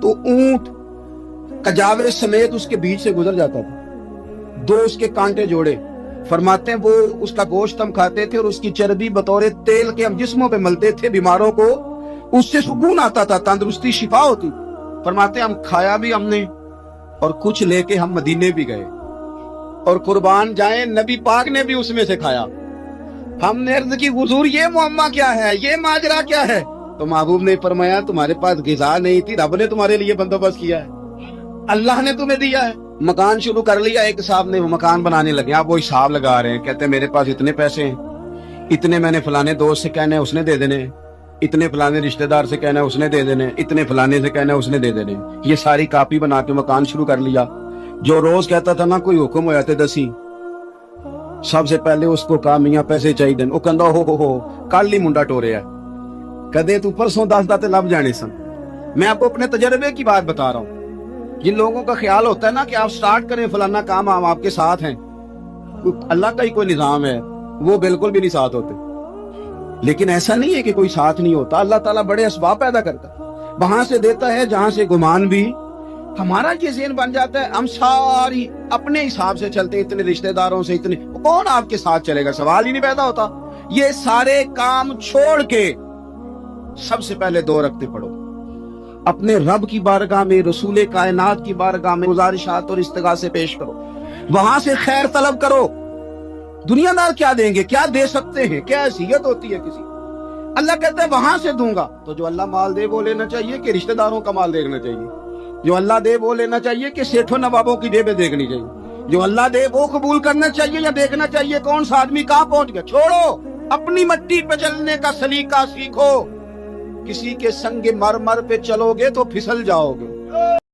तो ऊंट कजावे समेत उसके बीच से गुजर जाता था, 2 उसके कांटे जोड़े। फरमाते हैं वो उसका गोश्त हम खाते थे और उसकी चर्बी बतौर तेल के हम जिस्मों पे मलते थे, बीमारों को उससे सुकून आता था, तंदुरुस्ती शिफा होती। फरमाते हम खाया भी हमने और कुछ लेके हम मदीने भी गए, और कुर्बान जाए नबी पाक ने भी उसमें से खाया। हमने अर्ज की हुजूर ये मुअम्मा क्या है, ये माजरा क्या है? तो महबूब ने फरमाया तुम्हारे पास गिज़ा नहीं थी, रब ने तुम्हारे लिए बंदोबस्त किया है, अल्लाह ने तुम्हें दिया है। मकान शुरू कर लिया, एक साहब ने मकान बनाने लगे, आप वो हिसाब लगा रहे हैं, कहते हैं मेरे पास इतने पैसे हैं, इतने मैंने फलाने दोस्त से कहना है उसने दे देने, इतने फलाने रिश्तेदार से कहना है उसने दे देने, इतने फलाने से कहना है उसने दे देने। ये सारी कापी बना के मकान शुरू कर लिया। जो रोज कहता था ना कोई हुक्म हो जाते दसी, सबसे पहले उसको कहा मियां पैसे चाहिए, वो कहंदा हो कल ही मुंडा टोरिया, कदे तू परसों 10 दाते लब जाने सन। मैं आपको अपने तजर्बे की बात बता रहा हूँ। जिन लोगों का ख्याल होता है ना कि आप स्टार्ट करें फलाना काम, हम आपके साथ हैं, अल्लाह का ही कोई निजाम है, वो बिल्कुल भी नहीं साथ होते। लेकिन ऐसा नहीं है कि कोई साथ नहीं होता, अल्लाह ताला बड़े असबाब पैदा करता है, वहां से देता है जहां से गुमान भी। हमारा ये ज़हन बन जाता है, हम सारी अपने हिसाब से चलते, इतने रिश्तेदारों से, इतने कौन आपके साथ चलेगा, सवाल ही नहीं पैदा होता। ये सारे काम छोड़ के सबसे पहले 2 रखते पढ़ो, अपने रब की बारगाह में, रसूल कायनात की बारगाह में गुजारिशात और इस्तिगासे पेश करो, वहां से खैर तलब करो। दुनियादार क्या देंगे, क्या दे सकते हैं, क्या हैसियत होती है किसी? अल्लाह कहता है वहां से दूंगा। तो जो अल्लाह माल दे वो लेना चाहिए कि रिश्तेदारों का माल देखना चाहिए? जो अल्लाह दे वो लेना चाहिए कि सेठों नवाबों की जेबें देखनी चाहिए? जो अल्लाह दे वो कबूल करना चाहिए या देखना चाहिए कौन सा आदमी कहां पहुंच गया? छोड़ो, अपनी मट्टी पे चलने का सलीका सीखो। किसी के संग मर पे चलोगे तो फिसल जाओगे।